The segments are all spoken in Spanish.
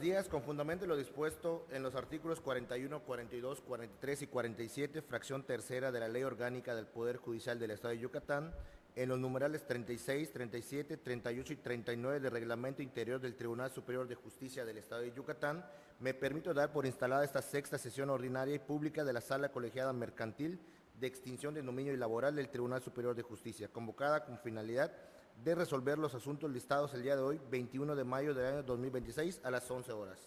días. Con fundamento en lo dispuesto en los artículos 41, 42, 43 y 47, fracción tercera de la Ley Orgánica del Poder Judicial del Estado de Yucatán, en los numerales 36, 37, 38 y 39 del Reglamento Interior del Tribunal Superior de Justicia del Estado de Yucatán, me permito dar por instalada esta sexta sesión ordinaria y pública de la Sala Colegiada Mercantil de Extinción de Dominio y Laboral del Tribunal Superior de Justicia, convocada con finalidad de resolver los asuntos listados el día de hoy, 21 de mayo del año 2026, a las 11 horas.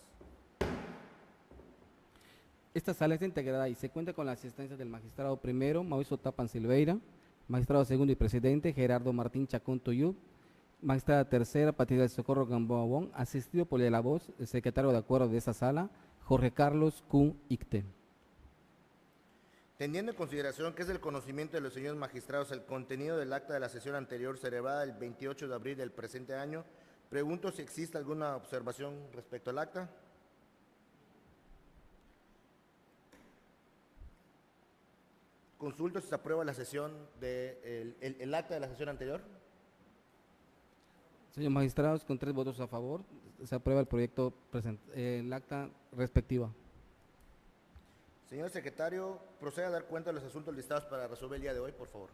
Esta sala está integrada y se cuenta con la asistencia del magistrado primero, Mauricio Tapan Silveira, magistrado segundo y presidente, Gerardo Martín Chacón Tuyú, magistrada tercera, Patricia del Socorro Gamboa Wong, asistido por la voz, el secretario de acuerdo de esta sala, Jorge Carlos Q. Icte. Teniendo en consideración que es del conocimiento de los señores magistrados el contenido del acta de la sesión anterior celebrada el 28 de abril del presente año, pregunto si existe alguna observación respecto al acta. Consulto si se aprueba la sesión el acta de la sesión anterior. Señores magistrados, con 3 votos a favor, se aprueba el proyecto, el acta respectiva. Señor secretario, proceda a dar cuenta de los asuntos listados para resolver el día de hoy, por favor.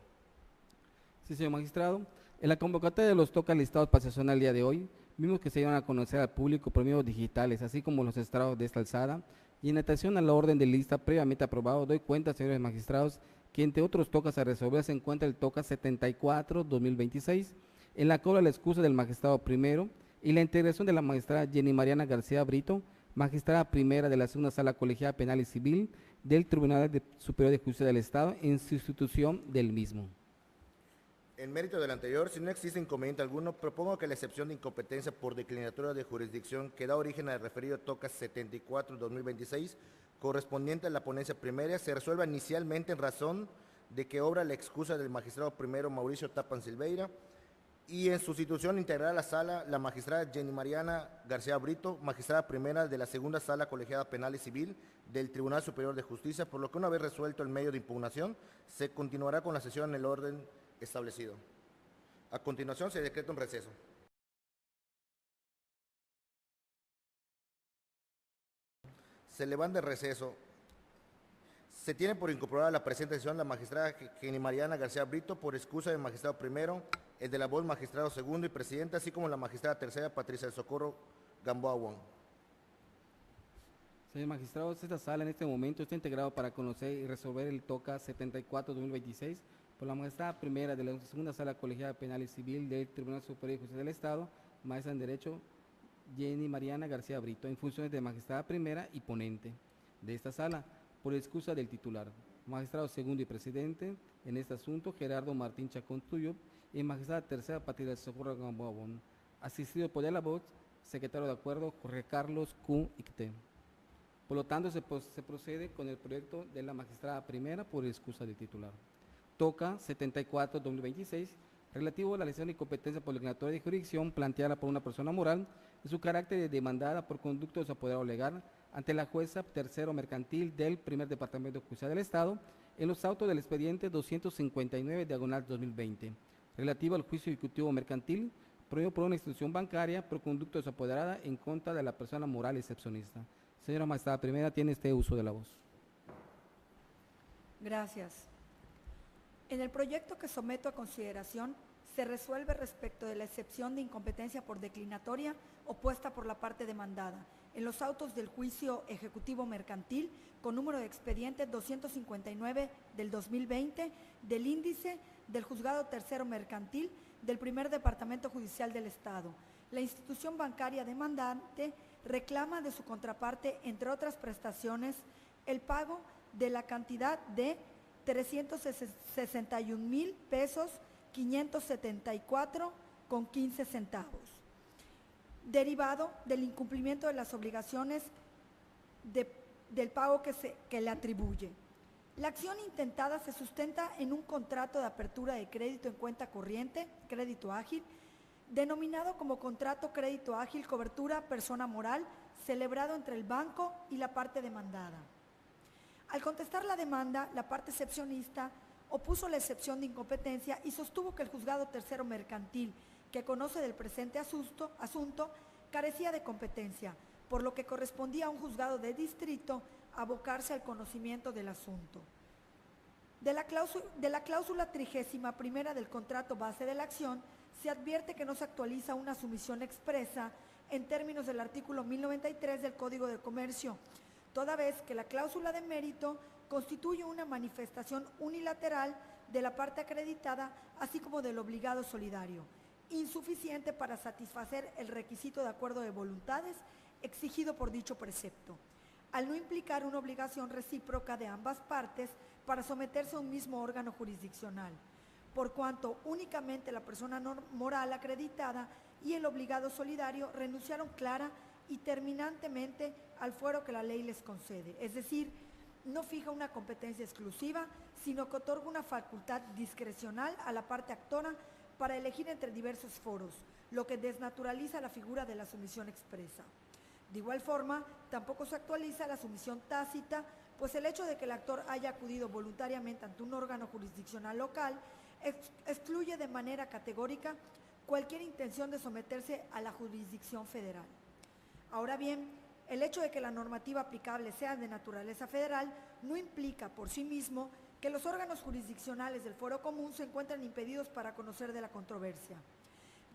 Sí, señor magistrado. En la convocatoria de los tocas listados para sesionar el día de hoy, vimos que se iban a conocer al público por medios digitales, así como los estrados de esta alzada, y en atención a la orden de lista previamente aprobado, doy cuenta, señores magistrados, que entre otros tocas a resolver se encuentra el toca 74-2026, en la cual la excusa del magistrado primero y la integración de la magistrada Jenny Mariana García Brito, magistrada primera de la segunda sala colegiada penal y civil del Tribunal Superior de Justicia del Estado en sustitución del mismo. En mérito del anterior, si no existe inconveniente alguno, propongo que la excepción de incompetencia por declinatoria de jurisdicción que da origen al referido toca 74-2026, correspondiente a la ponencia primaria, se resuelva inicialmente en razón de que obra la excusa del magistrado primero Mauricio Tapan Silveira, y en sustitución integrará a la sala la magistrada Jenny Mariana García Brito, magistrada primera de la segunda sala colegiada penal y civil del Tribunal Superior de Justicia, por lo que una vez resuelto el medio de impugnación, se continuará con la sesión en el orden establecido. A continuación se decreta un receso. Se levanta el receso. Se tiene por incorporada la presente sesión la magistrada Jenny Mariana García Brito por excusa del magistrado primero, el de la voz magistrado segundo y presidente, así como la magistrada tercera Patricia del Socorro Gamboa Wong. Señores magistrados, esta sala en este momento está integrado para conocer y resolver el toca 74-2026 por la magistrada primera de la segunda sala colegiada penal y civil del Tribunal Superior de Justicia del Estado, maestra en Derecho Jenny Mariana García Brito, en funciones de magistrada primera y ponente de esta sala, por excusa del titular, magistrado segundo y presidente en este asunto, Gerardo Martín Chacón Tuyó, y magistrada tercera, Patricia del Socorro Gamboa Wong, asistido por la voz, secretario de acuerdo, Jorge Carlos Q. Icte. Por lo tanto, se procede con el proyecto de la magistrada primera por excusa del titular. Toca 74-2026, relativo a la lesión de incompetencia por declinatoria de jurisdicción planteada por una persona moral en su carácter de demandada por conducto de su apoderado legal ante la jueza tercero mercantil del primer departamento de justicia del Estado en los autos del expediente 259/2020, relativo al juicio ejecutivo mercantil prohibido por una institución bancaria por conducto de su apoderada en contra de la persona moral excepcionista. Señora magistrada primera, tiene este uso de la voz. Gracias. En el proyecto que someto a consideración se resuelve respecto de la excepción de incompetencia por declinatoria opuesta por la parte demandada en los autos del juicio ejecutivo mercantil con número de expediente 259 del 2020 del índice del juzgado tercero mercantil del primer departamento judicial del Estado. La institución bancaria demandante reclama de su contraparte, entre otras prestaciones, el pago de la cantidad de 361,000 pesos 574,15 centavos, derivado del incumplimiento de las obligaciones del pago que le atribuye. La acción intentada se sustenta en un contrato de apertura de crédito en cuenta corriente, crédito ágil, denominado como contrato crédito ágil cobertura persona moral, celebrado entre el banco y la parte demandada. Al contestar la demanda, la parte excepcionista opuso la excepción de incompetencia y sostuvo que el juzgado tercero mercantil, que conoce del presente asunto, carecía de competencia, por lo que correspondía a un juzgado de distrito abocarse al conocimiento del asunto. De la cláusula 31ª del contrato base de la acción, se advierte que no se actualiza una sumisión expresa en términos del artículo 1093 del Código de Comercio, toda vez que la cláusula de mérito constituye una manifestación unilateral de la parte acreditada, así como del obligado solidario, insuficiente para satisfacer el requisito de acuerdo de voluntades exigido por dicho precepto, al no implicar una obligación recíproca de ambas partes para someterse a un mismo órgano jurisdiccional, por cuanto únicamente la persona moral acreditada y el obligado solidario renunciaron clara y terminantemente al fuero que la ley les concede, es decir, no fija una competencia exclusiva, sino que otorga una facultad discrecional a la parte actora para elegir entre diversos foros, lo que desnaturaliza la figura de la sumisión expresa. De igual forma, tampoco se actualiza la sumisión tácita, pues el hecho de que el actor haya acudido voluntariamente ante un órgano jurisdiccional local excluye de manera categórica cualquier intención de someterse a la jurisdicción federal. Ahora bien, el hecho de que la normativa aplicable sea de naturaleza federal no implica por sí mismo que los órganos jurisdiccionales del Foro Común se encuentran impedidos para conocer de la controversia,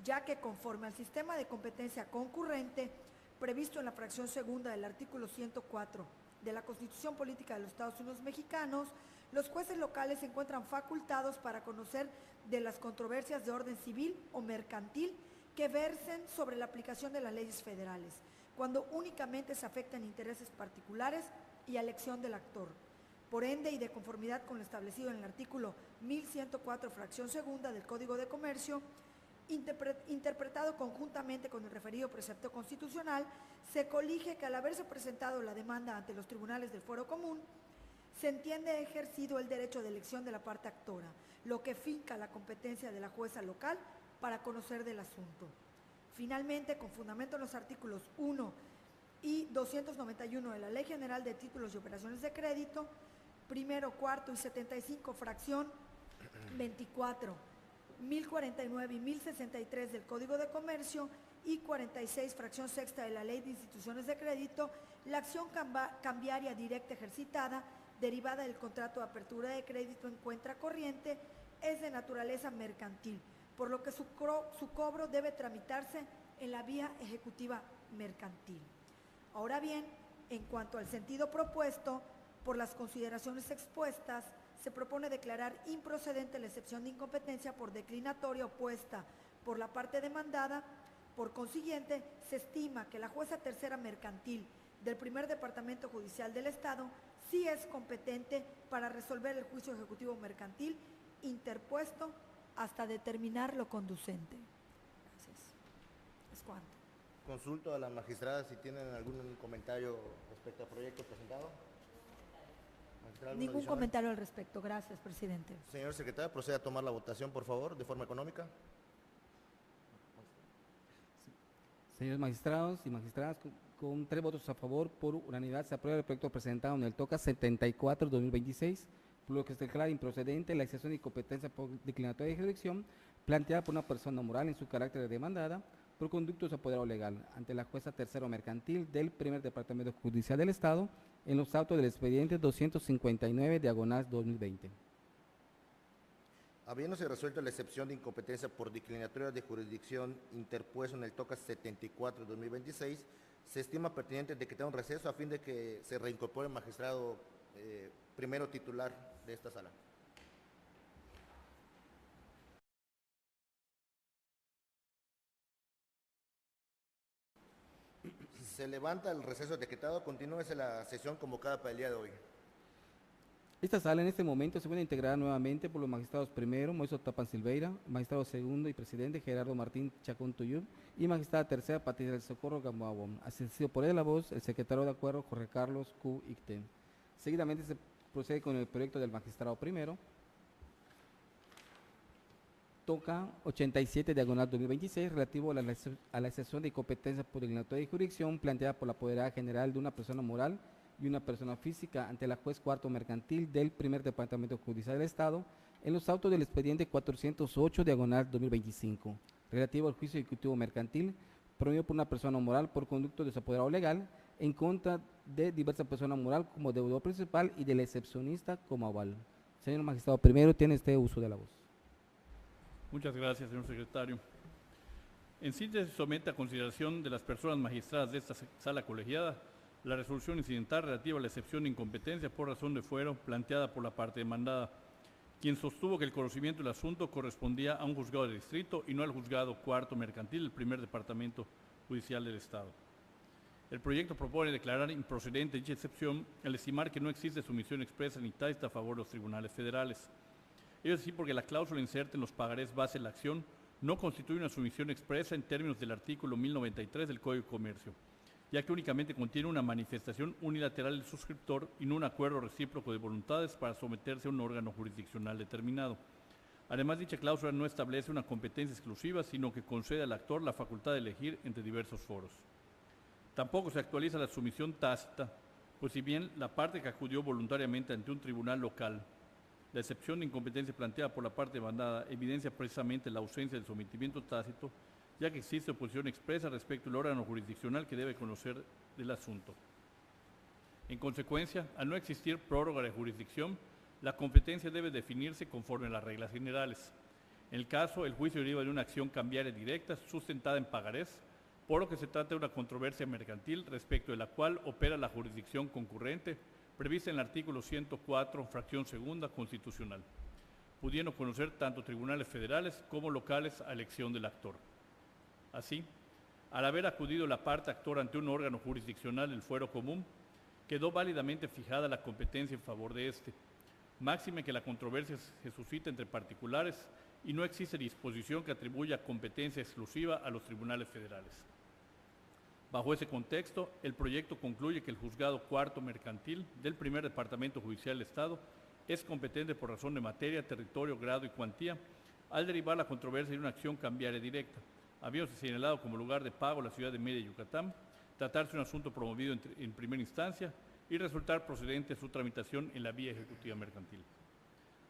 ya que conforme al sistema de competencia concurrente previsto en la fracción segunda del artículo 104 de la Constitución Política de los Estados Unidos Mexicanos, los jueces locales se encuentran facultados para conocer de las controversias de orden civil o mercantil que versen sobre la aplicación de las leyes federales, cuando únicamente se afectan intereses particulares y a elección del actor. Por ende, y de conformidad con lo establecido en el artículo 1104, fracción segunda del Código de Comercio, interpretado conjuntamente con el referido precepto constitucional, se colige que al haberse presentado la demanda ante los tribunales del Foro Común, se entiende ejercido el derecho de elección de la parte actora, lo que finca la competencia de la jueza local para conocer del asunto. Finalmente, con fundamento en los artículos 1 y 291 de la Ley General de Títulos y Operaciones de Crédito, primero, cuarto y 75, fracción 24, 1049 y 1063 del Código de Comercio y 46, fracción sexta de la Ley de Instituciones de Crédito, la acción cambiaria directa ejercitada, derivada del contrato de apertura de crédito en cuenta corriente, es de naturaleza mercantil, por lo que su cobro debe tramitarse en la vía ejecutiva mercantil. Ahora bien, en cuanto al sentido propuesto, por las consideraciones expuestas, se propone declarar improcedente la excepción de incompetencia por declinatoria opuesta por la parte demandada. Por consiguiente, se estima que la jueza tercera mercantil del primer departamento judicial del Estado sí es competente para resolver el juicio ejecutivo mercantil interpuesto hasta determinar lo conducente. Gracias. Es cuanto. Consulto a la magistrada si tienen algún comentario respecto al proyecto presentado. Ningún comentario al respecto. Gracias, presidente. Señor secretario, proceda a tomar la votación, por favor, de forma económica. Señores magistrados y magistradas, con 3 votos a favor, por unanimidad se aprueba el proyecto presentado en el TOCA 74-2026, por lo que se declara improcedente la excepción de incompetencia por declinatoria de jurisdicción planteada por una persona moral en su carácter de demandada por conductos de apoderado legal ante la jueza tercero mercantil del primer departamento judicial del Estado en los autos del expediente 259/2020. Habiéndose resuelto la excepción de incompetencia por declinatoria de jurisdicción interpuesto en el TOCA 74-2026, se estima pertinente decretar un receso a fin de que se reincorpore el magistrado primero titular de esta sala. Se levanta el receso decretado. Continúese la sesión convocada para el día de hoy. Esta sala en este momento se puede integrar nuevamente por los magistrados primero, Moisés Tapan Silveira, magistrado segundo y presidente Gerardo Martín Chacón Tuyú y magistrada tercera Patricia del Socorro Gamboa, asistido por él la voz el secretario de acuerdo Jorge Carlos Q. Icten. Seguidamente se procede con el proyecto del magistrado primero. TOCA 87/2026 relativo a la excepción de incompetencia por declinatoria de jurisdicción planteada por la apoderada general de una persona moral y una persona física ante la juez cuarto mercantil del primer departamento judicial del Estado en los autos del expediente 408/2025 relativo al juicio ejecutivo mercantil promovido por una persona moral por conducto de su apoderado legal en contra de diversa persona moral como deudor principal y del excepcionista como aval. Señor magistrado, primero tiene este uso de la voz. Muchas gracias, señor secretario. En síntesis, somete a consideración de las personas magistradas de esta sala colegiada la resolución incidental relativa a la excepción de incompetencia por razón de fuero planteada por la parte demandada, quien sostuvo que el conocimiento del asunto correspondía a un juzgado de distrito y no al juzgado cuarto mercantil del primer departamento judicial del Estado. El proyecto propone declarar improcedente dicha excepción al estimar que no existe sumisión expresa ni tácita a favor de los tribunales federales. Ello es así porque la cláusula inserta en los pagarés base de la acción no constituye una sumisión expresa en términos del artículo 1093 del Código de Comercio, ya que únicamente contiene una manifestación unilateral del suscriptor y no un acuerdo recíproco de voluntades para someterse a un órgano jurisdiccional determinado. Además, dicha cláusula no establece una competencia exclusiva, sino que concede al actor la facultad de elegir entre diversos foros. Tampoco se actualiza la sumisión tácita, pues si bien la parte que acudió voluntariamente ante un tribunal local, la excepción de incompetencia planteada por la parte demandada evidencia precisamente la ausencia del sometimiento tácito, ya que existe oposición expresa respecto al órgano jurisdiccional que debe conocer del asunto. En consecuencia, al no existir prórroga de jurisdicción, la competencia debe definirse conforme a las reglas generales. En el caso, el juicio deriva de una acción cambiaria directa sustentada en pagarés, por lo que se trata de una controversia mercantil respecto de la cual opera la jurisdicción concurrente prevista en el artículo 104, fracción segunda, constitucional, pudiendo conocer tanto tribunales federales como locales a elección del actor. Así, al haber acudido la parte actor ante un órgano jurisdiccional del fuero común, quedó válidamente fijada la competencia en favor de éste, máxime que la controversia se suscita entre particulares y no existe disposición que atribuya competencia exclusiva a los tribunales federales. Bajo ese contexto, el proyecto concluye que el juzgado cuarto mercantil del primer departamento judicial del Estado es competente por razón de materia, territorio, grado y cuantía al derivar la controversia de una acción cambiaria directa, habiéndose señalado como lugar de pago la ciudad de Mérida, Yucatán, tratarse de un asunto promovido en primera instancia y resultar procedente su tramitación en la vía ejecutiva mercantil.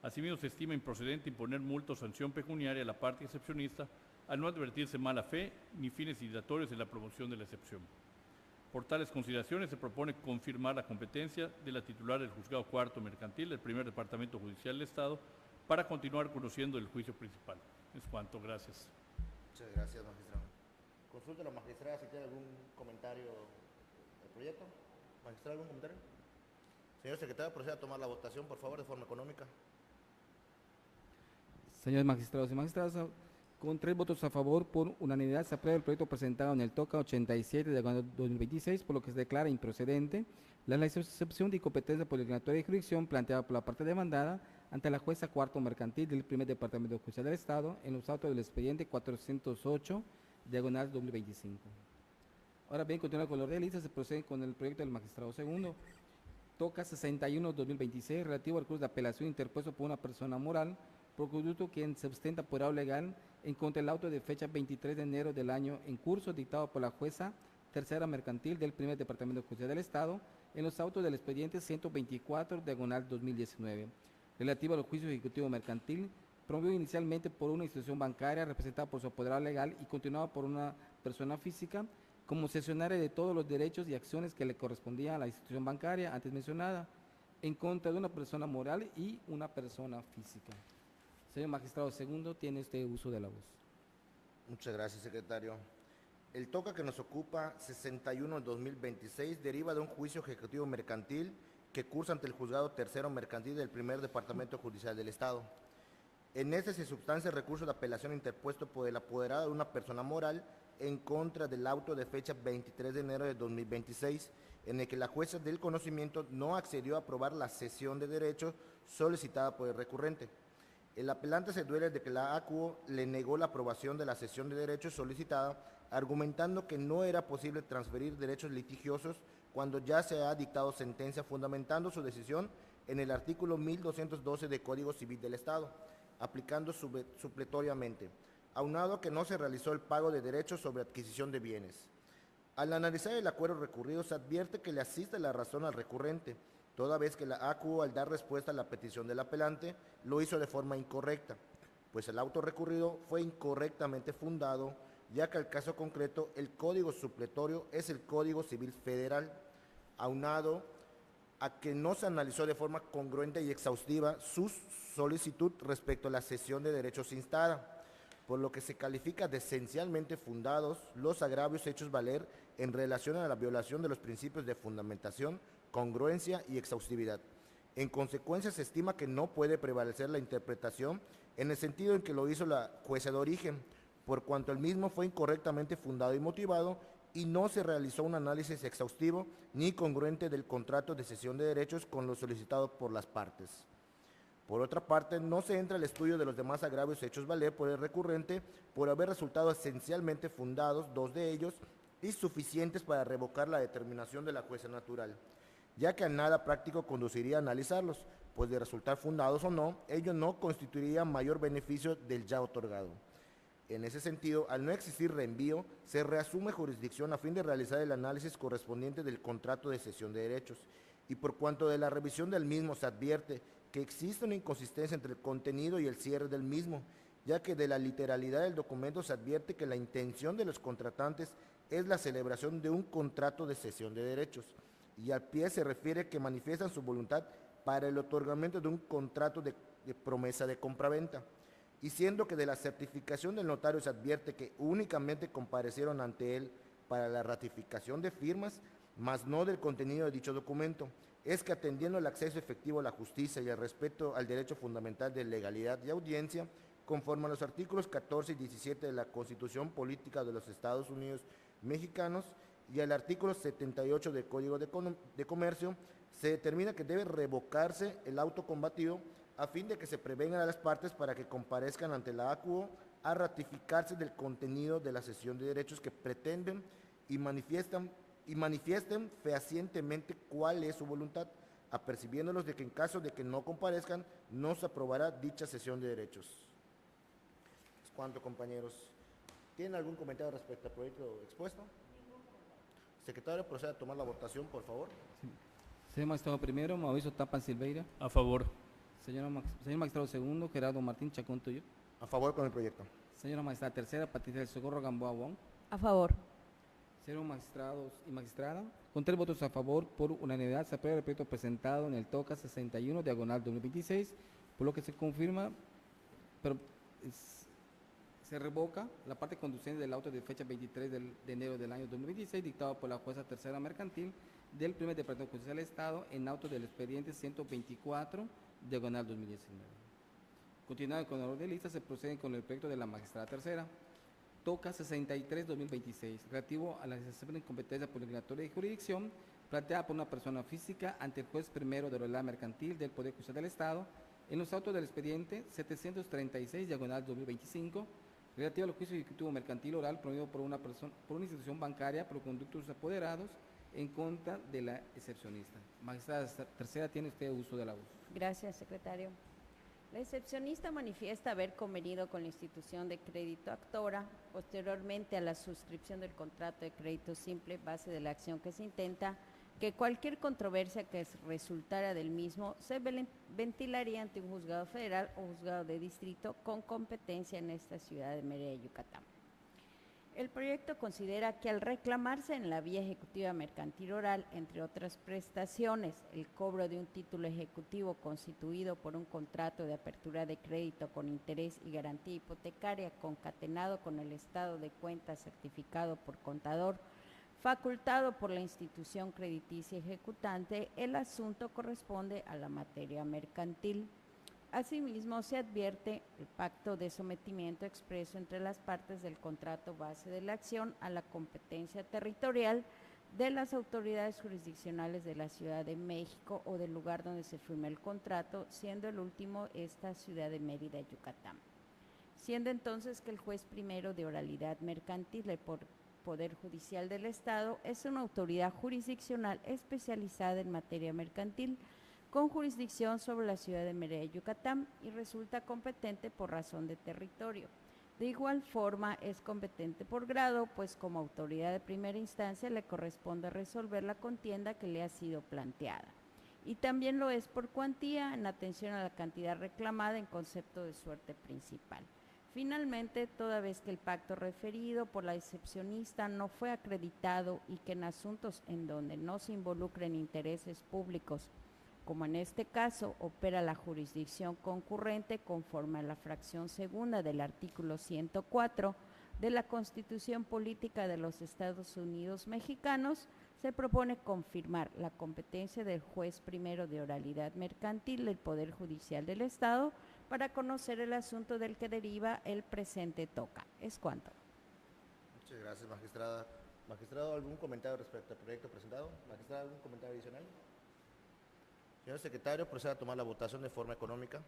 Asimismo, se estima improcedente imponer multa o sanción pecuniaria a la parte excepcionista al no advertirse mala fe ni fines dilatorios en la promoción de la excepción. Por tales consideraciones, se propone confirmar la competencia de la titular del Juzgado Cuarto Mercantil del Primer Departamento Judicial del Estado para continuar conociendo el juicio principal. Es cuanto. Gracias. Muchas gracias, magistrado. Consulta a la magistrada si tiene algún comentario del proyecto. Magistrado, ¿algún comentario? Señor secretario, proceda a tomar la votación, por favor, de forma económica. Señores magistrados y magistradas, con 3 votos a favor, por unanimidad se aprueba el proyecto presentado en el TOCA 87 de 2026, por lo que se declara improcedente la excepción de incompetencia por declaratoria de jurisdicción planteada por la parte demandada ante la jueza cuarto mercantil del primer departamento judicial del Estado en los autos del expediente 408, diagonal 2025. Ahora bien, continuando con el orden de lista, se procede con el proyecto del magistrado segundo. TOCA 61-2026, relativo al recurso de apelación interpuesto por una persona moral por conducto quien se ostenta apoderado legal en contra del auto de fecha 23 de enero del año en curso dictado por la jueza tercera mercantil del primer departamento judicial del Estado en los autos del expediente 124, diagonal 2019, relativo al juicio ejecutivo mercantil, promovido inicialmente por una institución bancaria representada por su apoderado legal y continuado por una persona física como cesionaria de todos los derechos y acciones que le correspondían a la institución bancaria antes mencionada, en contra de una persona moral y una persona física. Señor magistrado segundo, tiene este uso de la voz. Muchas gracias, secretario. El TOCA que nos ocupa 61-2026 deriva de un juicio ejecutivo mercantil que cursa ante el juzgado tercero mercantil del primer departamento judicial del Estado. En este se substancia el recurso de apelación interpuesto por el apoderado de una persona moral en contra del auto de fecha 23 de enero de 2026, en el que la jueza del conocimiento no accedió a aprobar la cesión de derechos solicitada por el recurrente. El apelante se duele de que la ACUO le negó la aprobación de la cesión de derechos solicitada, argumentando que no era posible transferir derechos litigiosos cuando ya se ha dictado sentencia, fundamentando su decisión en el artículo 1212 del Código Civil del Estado, aplicando supletoriamente, aunado a que no se realizó el pago de derechos sobre adquisición de bienes. Al analizar el acuerdo recurrido, se advierte que le asiste la razón al recurrente, toda vez que la ACUO, al dar respuesta a la petición del apelante, lo hizo de forma incorrecta, pues el auto recurrido fue incorrectamente fundado ya que el caso concreto, el código supletorio es el Código Civil Federal, aunado a que no se analizó de forma congruente y exhaustiva su solicitud respecto a la cesión de derechos instada, por lo que se califica de esencialmente fundados los agravios hechos valer en relación a la violación de los principios de fundamentación, congruencia y exhaustividad. En consecuencia, se estima que no puede prevalecer la interpretación en el sentido en que lo hizo la jueza de origen, por cuanto el mismo fue incorrectamente fundado y motivado y no se realizó un análisis exhaustivo ni congruente del contrato de cesión de derechos con lo solicitado por las partes. Por otra parte, no se entra al estudio de los demás agravios hechos valer por el recurrente por haber resultado esencialmente fundados, 2 de ellos, y suficientes para revocar la determinación de la jueza natural, ya que a nada práctico conduciría a analizarlos, pues de resultar fundados o no, ello no constituiría mayor beneficio del ya otorgado. En ese sentido, al no existir reenvío, se reasume jurisdicción a fin de realizar el análisis correspondiente del contrato de cesión de derechos, y por cuanto de la revisión del mismo se advierte que existe una inconsistencia entre el contenido y el cierre del mismo, ya que de la literalidad del documento se advierte que la intención de los contratantes es la celebración de un contrato de cesión de derechos, y al pie se refiere que manifiestan su voluntad para el otorgamiento de un contrato de promesa de compraventa, y siendo que de la certificación del notario se advierte que únicamente comparecieron ante él para la ratificación de firmas, mas no del contenido de dicho documento, es que atendiendo el acceso efectivo a la justicia y el respeto al derecho fundamental de legalidad y audiencia, conforme a los artículos 14 y 17 de la Constitución Política de los Estados Unidos Mexicanos y al artículo 78 del Código de Comercio, se determina que debe revocarse el auto combatido a fin de que se prevengan a las partes para que comparezcan ante la ACUO a ratificarse del contenido de la cesión de derechos que pretenden y manifiesten fehacientemente cuál es su voluntad, apercibiéndolos de que en caso de que no comparezcan, no se aprobará dicha cesión de derechos. Es cuanto, compañeros. ¿Tienen algún comentario respecto al proyecto expuesto? Secretario, proceda a tomar la votación, por favor. Señor magistrado primero, Mauricio Tapan Silveira. A favor. Señor magistrado segundo, Gerardo Martín Chacón Tuyo. A favor con el proyecto. Señora magistrada tercera, Patricia del Socorro Gamboa Wong. A favor. Señores magistrados y magistrada, con 3 votos a favor, por unanimidad se aprueba el proyecto presentado en el TOCA 61, diagonal 2026, por lo que se confirma, se revoca la parte conducente del auto de fecha 23 de enero del año 2026, dictado por la jueza tercera mercantil del primer Departamento Judicial del Estado en auto del expediente 124, diagonal 2019. Continuando con el orden de lista, se procede con el proyecto de la magistrada tercera. TOCA 63-2026, relativo a la excepción de incompetencia por declaratoria de jurisdicción planteada por una persona física ante el juez primero de la mercantil del Poder Judicial del Estado en los autos del expediente 736, diagonal 2025, relativo al juicio ejecutivo mercantil oral promovido por una institución bancaria por conductos apoderados en contra de la excepcionista. Magistrada tercera, tiene usted uso de la voz. Gracias, secretario. La excepcionista manifiesta haber convenido con la institución de crédito actora, posteriormente a la suscripción del contrato de crédito simple, base de la acción que se intenta, que cualquier controversia que resultara del mismo se ventilaría ante un juzgado federal o juzgado de distrito con competencia en esta ciudad de Mérida, Yucatán. El proyecto considera que al reclamarse en la vía ejecutiva mercantil oral, entre otras prestaciones, el cobro de un título ejecutivo constituido por un contrato de apertura de crédito con interés y garantía hipotecaria concatenado con el estado de cuenta certificado por contador, facultado por la institución crediticia ejecutante, el asunto corresponde a la materia mercantil. Asimismo, se advierte el pacto de sometimiento expreso entre las partes del contrato base de la acción a la competencia territorial de las autoridades jurisdiccionales de la Ciudad de México o del lugar donde se firme el contrato, siendo el último esta Ciudad de Mérida, Yucatán. Siendo entonces que el juez primero de oralidad mercantil del Poder Judicial del Estado es una autoridad jurisdiccional especializada en materia mercantil, con jurisdicción sobre la ciudad de Mérida, Yucatán, y resulta competente por razón de territorio. De igual forma, es competente por grado, pues como autoridad de primera instancia le corresponde resolver la contienda que le ha sido planteada. Y también lo es por cuantía, en atención a la cantidad reclamada en concepto de suerte principal. Finalmente, toda vez que el pacto referido por la excepcionista no fue acreditado y que en asuntos en donde no se involucren intereses públicos, como en este caso opera la jurisdicción concurrente conforme a la fracción segunda del artículo 104 de la Constitución Política de los Estados Unidos Mexicanos, se propone confirmar la competencia del juez primero de oralidad mercantil del Poder Judicial del Estado para conocer el asunto del que deriva el presente toca. Es cuanto. Muchas gracias, magistrada. Magistrado, ¿algún comentario respecto al proyecto presentado? Magistrada, ¿algún comentario adicional? Señor secretario, proceda a tomar la votación de forma económica.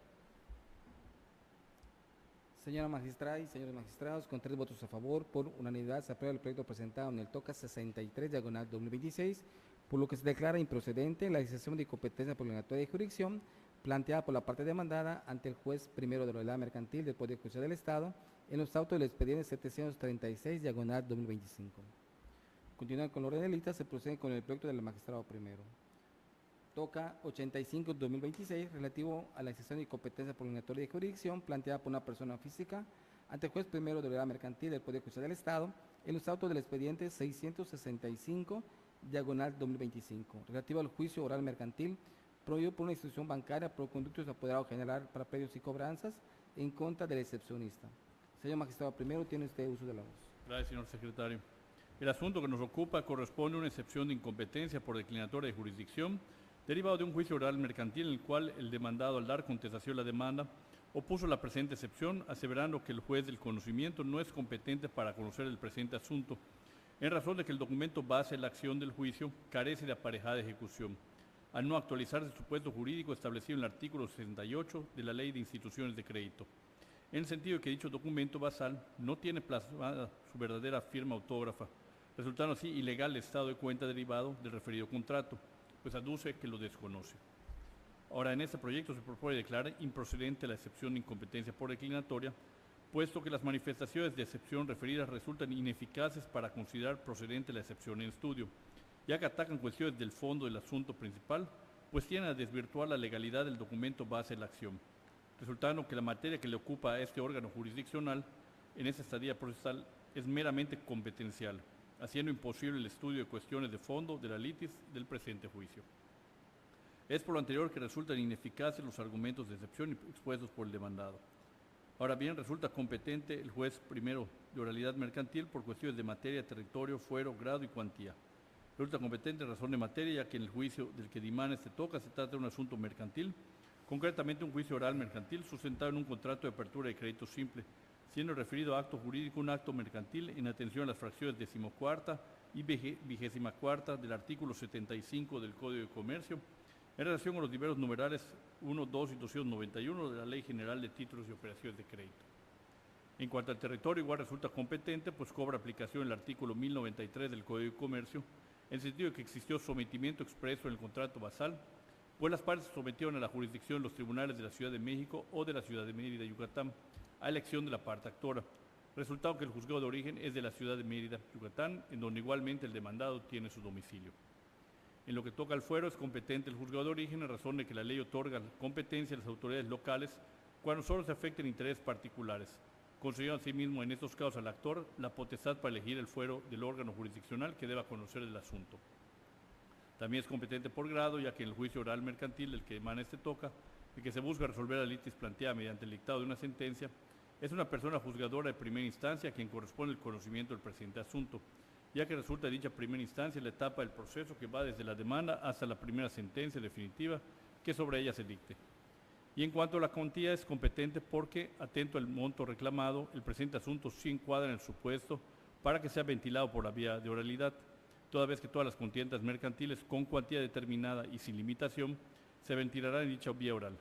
Señora magistrada y señores magistrados, con 3 votos a favor, por unanimidad se aprueba el proyecto presentado en el TOCA 63, diagonal 2026, por lo que se declara improcedente la decisión de incompetencia por obligatoria de jurisdicción planteada por la parte demandada ante el juez primero de oralidad mercantil del Poder Judicial del Estado en los autos del expediente 736, diagonal 2025. Continuando con el orden de lista, se procede con el proyecto del magistrado primero. Toca 85-2026, relativo a la decisión de incompetencia por obligatoria de jurisdicción planteada por una persona física ante el juez primero de oralidad mercantil del Poder Judicial del Estado en los autos del expediente 665, diagonal 2025, relativo al juicio oral mercantil prohibido por una institución bancaria por conductos de apoderado general para predios y cobranzas en contra del excepcionista. Señor magistrado primero, tiene usted uso de la voz. Gracias, señor secretario. El asunto que nos ocupa corresponde a una excepción de incompetencia por declinatoria de jurisdicción derivado de un juicio oral mercantil en el cual el demandado, al dar contestación a la demanda, opuso la presente excepción, aseverando que el juez del conocimiento no es competente para conocer el presente asunto, en razón de que el documento base de la acción del juicio carece de aparejada ejecución, al no actualizarse el supuesto jurídico establecido en el artículo 68 de la Ley de Instituciones de Crédito, en el sentido de que dicho documento basal no tiene plasmada su verdadera firma autógrafa, resultando así ilegal el estado de cuenta derivado del referido contrato, pues aduce que lo desconoce. Ahora, en este proyecto se propone declarar improcedente la excepción de incompetencia por declinatoria, puesto que las manifestaciones de excepción referidas resultan ineficaces para considerar procedente la excepción en estudio, ya que atacan cuestiones del fondo del asunto principal, pues tienen a desvirtuar la legalidad del documento base de la acción, resultando que la materia que le ocupa a este órgano jurisdiccional en esta estadía procesal es meramente competencial, haciendo imposible el estudio de cuestiones de fondo de la litis del presente juicio. Es por lo anterior que resultan ineficaces los argumentos de excepción expuestos por el demandado. Ahora bien, resulta competente el juez primero de oralidad mercantil por cuestiones de materia, territorio, fuero, grado y cuantía. Resulta competente en razón de materia, ya que en el juicio del que dimana este toca se trata de un asunto mercantil, concretamente un juicio oral mercantil sustentado en un contrato de apertura de crédito simple, siendo referido a acto jurídico un acto mercantil en atención a las fracciones 14ª y 24ª del artículo 75 del Código de Comercio, en relación con los diversos numerales 1, 2 y 291 de la Ley General de Títulos y Operaciones de Crédito. En cuanto al territorio, igual resulta competente, pues cobra aplicación el artículo 1093 del Código de Comercio, en el sentido de que existió sometimiento expreso en el contrato basal, pues las partes se sometieron a la jurisdicción de los tribunales de la Ciudad de México o de la Ciudad de Mérida, Yucatán, a elección de la parte actora, resultado que el juzgado de origen es de la Ciudad de Mérida, Yucatán, en donde igualmente el demandado tiene su domicilio. En lo que toca al fuero, es competente el juzgado de origen en razón de que la ley otorga competencia a las autoridades locales cuando solo se afecten intereses particulares, concediendo asimismo en estos casos al actor la potestad para elegir el fuero del órgano jurisdiccional que deba conocer el asunto. También es competente por grado, ya que en el juicio oral mercantil del que emana este toca, el que se busca resolver la litis planteada mediante el dictado de una sentencia, es una persona juzgadora de primera instancia a quien corresponde el conocimiento del presente asunto, ya que resulta de dicha primera instancia la etapa del proceso que va desde la demanda hasta la primera sentencia definitiva que sobre ella se dicte. Y en cuanto a la cuantía, es competente porque, atento al monto reclamado, el presente asunto sí encuadra en el supuesto para que sea ventilado por la vía de oralidad, toda vez que todas las contiendas mercantiles con cuantía determinada y sin limitación se ventilarán en dicha vía oral,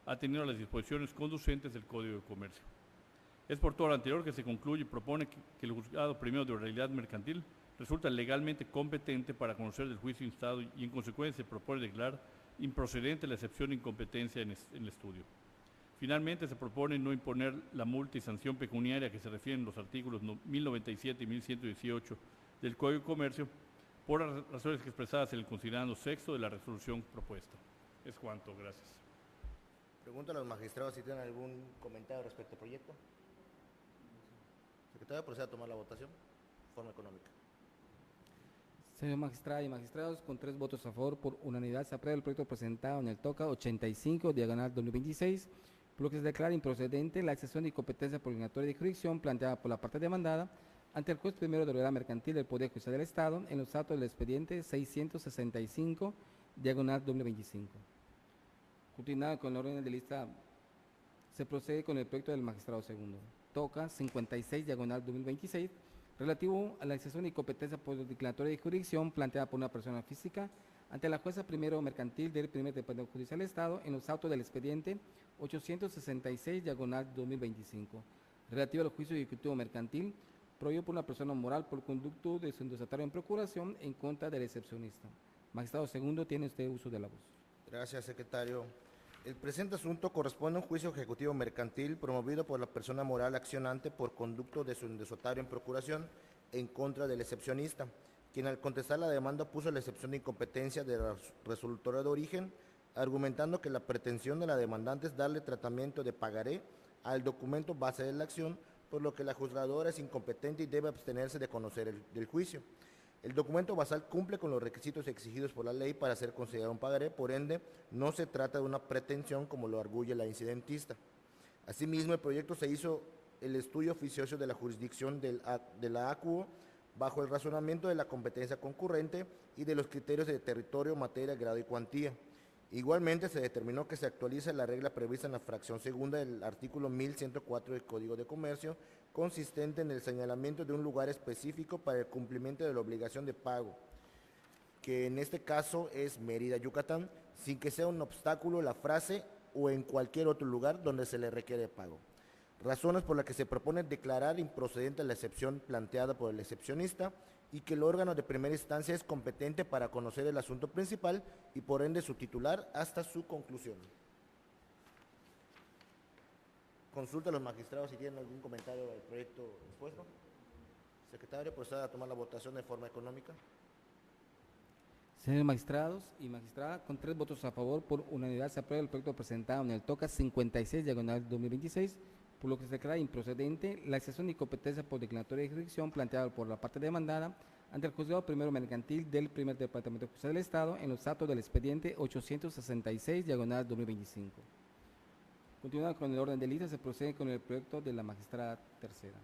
atendiendo a las disposiciones conducentes del Código de Comercio. Es por todo lo anterior que se concluye y propone que el juzgado primero de oralidad mercantil resulta legalmente competente para conocer del juicio instado y en consecuencia se propone declarar improcedente la excepción de incompetencia en el estudio. Finalmente, se propone no imponer la multa y sanción pecuniaria que se refieren los artículos 1097 y 1118 del Código de Comercio por las razones expresadas en el considerando sexto de la resolución propuesta. Es cuanto. Gracias. Pregunto a los magistrados si tienen algún comentario respecto al proyecto. Secretario, proceda a tomar la votación. Forma económica. Señor magistrado y magistrados, con 3 votos a favor, por unanimidad se aprueba el proyecto presentado en el TOCA 85, diagonal 2026, por lo que se declara improcedente la excepción de incompetencia por obligatoria de jurisdicción planteada por la parte demandada ante el juez primero de autoridad mercantil del Poder Judicial del Estado en los datos del expediente 665, diagonal 2025. Continuado con el orden de lista, se procede con el proyecto del magistrado segundo. TOCA 56, diagonal 2026, relativo a la excepción de incompetencia por declaratoria de jurisdicción planteada por una persona física ante la jueza primero mercantil del primer departamento judicial del Estado en los autos del expediente 866, diagonal 2025, relativo al juicio ejecutivo mercantil prohibido por una persona moral por conducto de su endosatario en procuración en contra del excepcionista. Magistrado segundo, tiene usted uso de la voz. Gracias, secretario. El presente asunto corresponde a un juicio ejecutivo mercantil promovido por la persona moral accionante por conducto de su endosatario en procuración en contra del excepcionista, quien al contestar la demanda puso la excepción de incompetencia de la resolutora de origen, argumentando que la pretensión de la demandante es darle tratamiento de pagaré al documento base de la acción, por lo que la juzgadora es incompetente y debe abstenerse de conocer del juicio. El documento basal cumple con los requisitos exigidos por la ley para ser considerado un pagaré, por ende, no se trata de una pretensión como lo arguye la incidentista. Asimismo, el proyecto se hizo el estudio oficioso de la jurisdicción de la ACUO bajo el razonamiento de la competencia concurrente y de los criterios de territorio, materia, grado y cuantía. Igualmente, se determinó que se actualiza la regla prevista en la fracción segunda del artículo 1104 del Código de Comercio, consistente en el señalamiento de un lugar específico para el cumplimiento de la obligación de pago, que en este caso es Mérida, Yucatán, sin que sea un obstáculo la frase o en cualquier otro lugar donde se le requiere pago. Razones por las que se propone declarar improcedente la excepción planteada por el excepcionista y que el órgano de primera instancia es competente para conocer el asunto principal y por ende su titular hasta su conclusión. Consulta a los magistrados si tienen algún comentario del proyecto expuesto. Secretario, proceda a tomar la votación de forma económica. Señores magistrados y magistrada, con 3 votos a favor, por unanimidad se aprueba el proyecto presentado en el TOCA 56, diagonal 2026, por lo que se declara improcedente la excepción de incompetencia por declaratoria de jurisdicción planteada por la parte demandada ante el juzgado primero mercantil del primer departamento judicial del Estado en los datos del expediente 866, diagonal 2025. Continuando con el orden de lista, se procede con el proyecto de la magistrada tercera.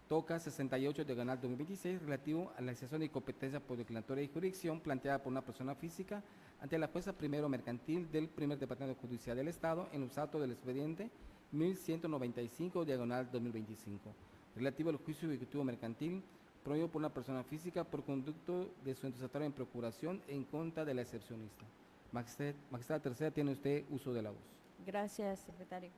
TOCA 68, diagonal 2026, relativo a la excepción de incompetencia por declaratoria de jurisdicción planteada por una persona física ante la jueza primero mercantil del primer departamento judicial del Estado en los datos del expediente 1195, diagonal 2025, relativo al juicio ejecutivo mercantil prohibido por una persona física por conducto de su endosatario en procuración en contra de la excepcionista. Magistrada tercera, tiene usted uso de la voz. Gracias, secretario.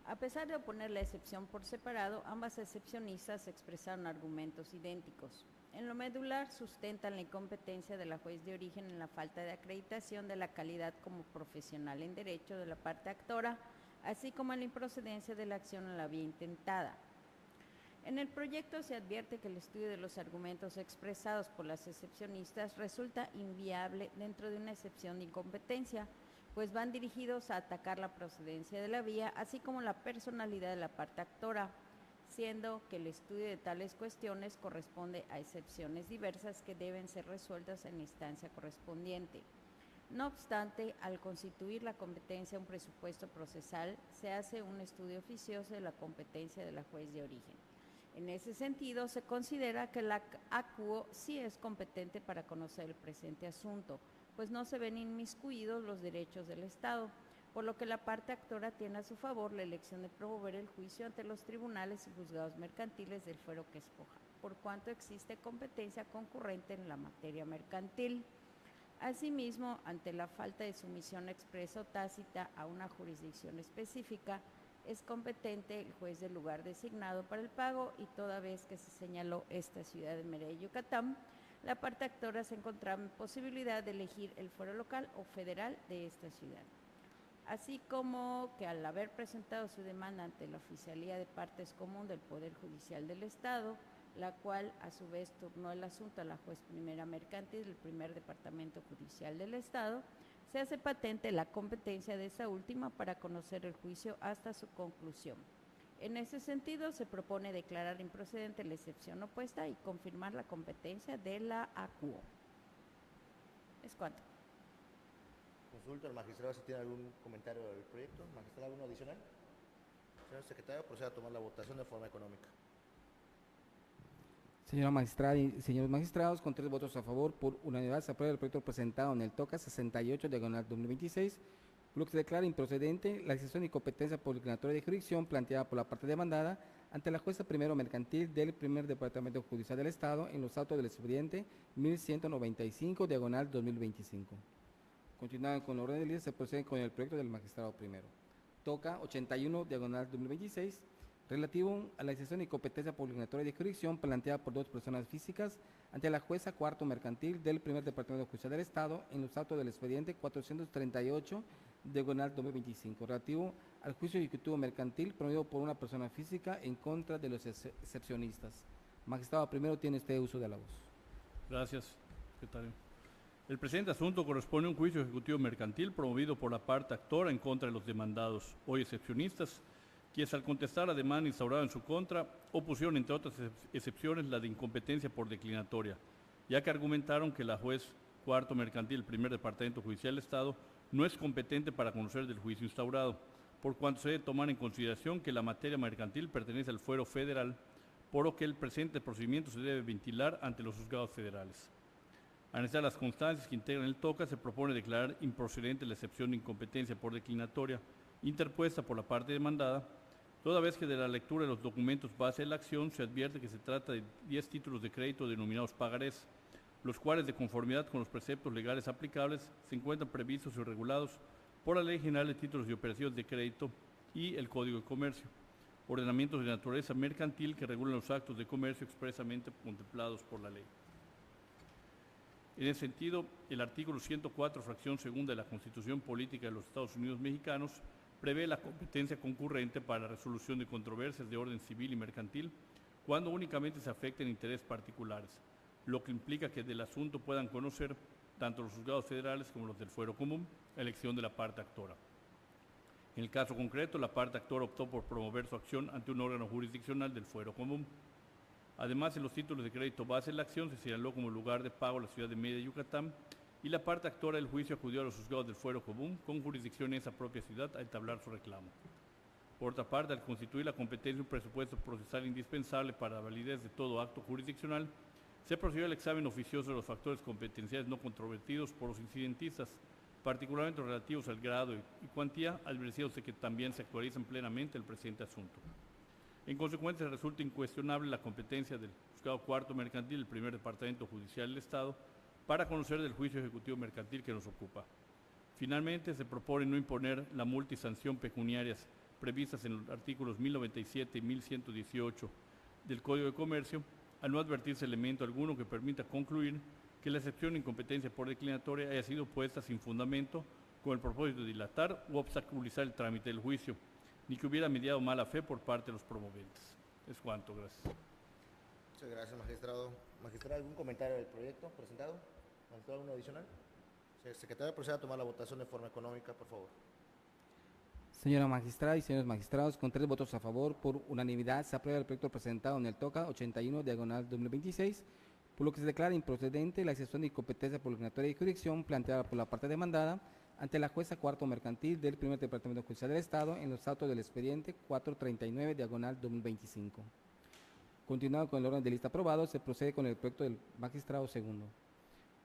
A pesar de oponer la excepción por separado, ambas excepcionistas expresaron argumentos idénticos. En lo medular, sustentan la incompetencia de la juez de origen en la falta de acreditación de la calidad como profesional en derecho de la parte actora, así como en la improcedencia de la acción en la vía intentada. En el proyecto se advierte que el estudio de los argumentos expresados por las excepcionistas resulta inviable dentro de una excepción de incompetencia, pues van dirigidos a atacar la procedencia de la vía, así como la personalidad de la parte actora, siendo que el estudio de tales cuestiones corresponde a excepciones diversas que deben ser resueltas en la instancia correspondiente. No obstante, al constituir la competencia un presupuesto procesal, se hace un estudio oficioso de la competencia de la juez de origen. En ese sentido, se considera que la ACUO sí es competente para conocer el presente asunto, pues no se ven inmiscuidos los derechos del Estado, por lo que la parte actora tiene a su favor la elección de promover el juicio ante los tribunales y juzgados mercantiles del fuero que escoja, por cuanto existe competencia concurrente en la materia mercantil. Asimismo, ante la falta de sumisión expresa o tácita a una jurisdicción específica, es competente el juez del lugar designado para el pago y toda vez que se señaló esta ciudad de Mérida, Yucatán, la parte actora se encontraba en posibilidad de elegir el fuero local o federal de esta ciudad. Así como que al haber presentado su demanda ante la Oficialía de Partes Común del Poder Judicial del Estado, la cual a su vez turnó el asunto a la juez primera mercantil del primer departamento judicial del Estado, se hace patente la competencia de esa última para conocer el juicio hasta su conclusión. En ese sentido, se propone declarar improcedente la excepción opuesta y confirmar la competencia de la ACUO. Es cuanto. Consulto al magistrado si tiene algún comentario del proyecto. Magistrado, ¿alguno adicional? Señor secretario, proceda a tomar la votación de forma económica. Señora magistrada y señores magistrados, con 3 votos a favor, por unanimidad se aprueba el proyecto presentado en el TOCA 68 diagonal 2026, por lo que se declara improcedente la excepción de incompetencia por declaratoria de jurisdicción planteada por la parte demandada ante la jueza primero mercantil del primer departamento judicial del Estado en los autos del expediente 1195 diagonal 2025. Continuando con el orden del día, se procede con el proyecto del magistrado primero. TOCA 81 diagonal 2026, relativo a la excepción de incompetencia por declaratoria de jurisdicción planteada por 2 personas físicas ante la jueza cuarto mercantil del primer departamento judicial del Estado en los autos del expediente 438 diagonal 2025, relativo al juicio ejecutivo mercantil promovido por una persona física en contra de los excepcionistas. Magistrado primero, tiene usted uso de la voz. Gracias, secretario. El presente asunto corresponde a un juicio ejecutivo mercantil promovido por la parte actora en contra de los demandados, hoy excepcionistas, quienes al contestar la demanda instaurada en su contra, opusieron entre otras excepciones la de incompetencia por declinatoria, ya que argumentaron que la juez cuarto mercantil del primer departamento judicial del Estado no es competente para conocer del juicio instaurado, por cuanto se debe tomar en consideración que la materia mercantil pertenece al fuero federal, por lo que el presente procedimiento se debe ventilar ante los juzgados federales. Al analizar las constancias que integran el TOCA, se propone declarar improcedente la excepción de incompetencia por declinatoria interpuesta por la parte demandada, toda vez que de la lectura de los documentos base de la acción se advierte que se trata de 10 títulos de crédito denominados pagarés, los cuales, de conformidad con los preceptos legales aplicables, se encuentran previstos y regulados por la Ley General de Títulos y Operaciones de Crédito y el Código de Comercio, ordenamientos de naturaleza mercantil que regulan los actos de comercio expresamente contemplados por la ley. En ese sentido, el artículo 104, fracción segunda de la Constitución Política de los Estados Unidos Mexicanos prevé la competencia concurrente para la resolución de controversias de orden civil y mercantil cuando únicamente se afecten intereses particulares, lo que implica que del asunto puedan conocer tanto los juzgados federales como los del fuero común, a elección de la parte actora. En el caso concreto, la parte actora optó por promover su acción ante un órgano jurisdiccional del fuero común. Además, en los títulos de crédito base de la acción se señaló como lugar de pago la ciudad de Mérida, Yucatán, y la parte actora del juicio acudió a los juzgados del fuero común con jurisdicción en esa propia ciudad a entablar su reclamo. Por otra parte, al constituir la competencia un presupuesto procesal indispensable para la validez de todo acto jurisdiccional, se procedió al examen oficioso de los factores competenciales no controvertidos por los incidentistas, particularmente relativos al grado y cuantía, advirtiéndose que también se actualizan plenamente el presente asunto. En consecuencia, resulta incuestionable la competencia del juzgado cuarto mercantil del primer departamento judicial del Estado para conocer del juicio ejecutivo mercantil que nos ocupa. Finalmente, se propone no imponer la multa y sanción pecuniarias previstas en los artículos 1097 y 1118 del Código de Comercio, al no advertirse elemento alguno que permita concluir que la excepción de incompetencia por declinatoria haya sido puesta sin fundamento con el propósito de dilatar u obstaculizar el trámite del juicio, ni que hubiera mediado mala fe por parte de los promoventes. Es cuanto, gracias. Muchas gracias, magistrado. Magistrado, ¿algún comentario del proyecto presentado? ¿Magistrado, alguno adicional? Secretario, proceda a tomar la votación de forma económica, por favor. Señora magistrada y señores magistrados, con 3 votos a favor, por unanimidad se aprueba el proyecto presentado en el TOCA 81 diagonal 2026, por lo que se declara improcedente la excepción de incompetencia por declaratoria de jurisdicción planteada por la parte demandada ante la jueza cuarto mercantil del primer departamento judicial del Estado en los autos del expediente 439 diagonal 2025. Continuando con el orden de lista aprobado, se procede con el proyecto del magistrado segundo.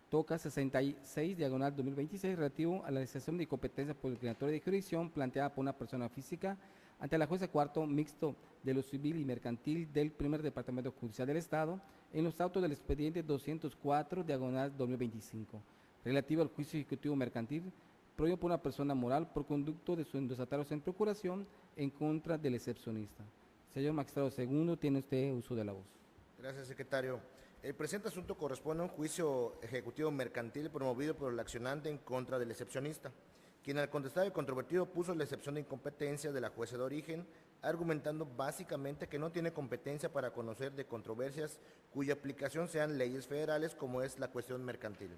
TOCA 66 diagonal 2026, relativo a la excepción de incompetencia por declaratoria de jurisdicción planteada por una persona física ante la jueza cuarto mixto de lo civil y mercantil del primer departamento judicial del Estado en los autos del expediente 204 diagonal 2025, relativo al juicio ejecutivo mercantil prohibido por una persona moral por conducto de sus endosatarios en procuración en contra del excepcionista. Señor magistrado segundo, tiene usted uso de la voz. Gracias, secretario. El presente asunto corresponde a un juicio ejecutivo mercantil promovido por el accionante en contra del excepcionista, quien al contestar el controvertido puso la excepción de incompetencia de la jueza de origen, argumentando básicamente que no tiene competencia para conocer de controversias cuya aplicación sean leyes federales como es la cuestión mercantil.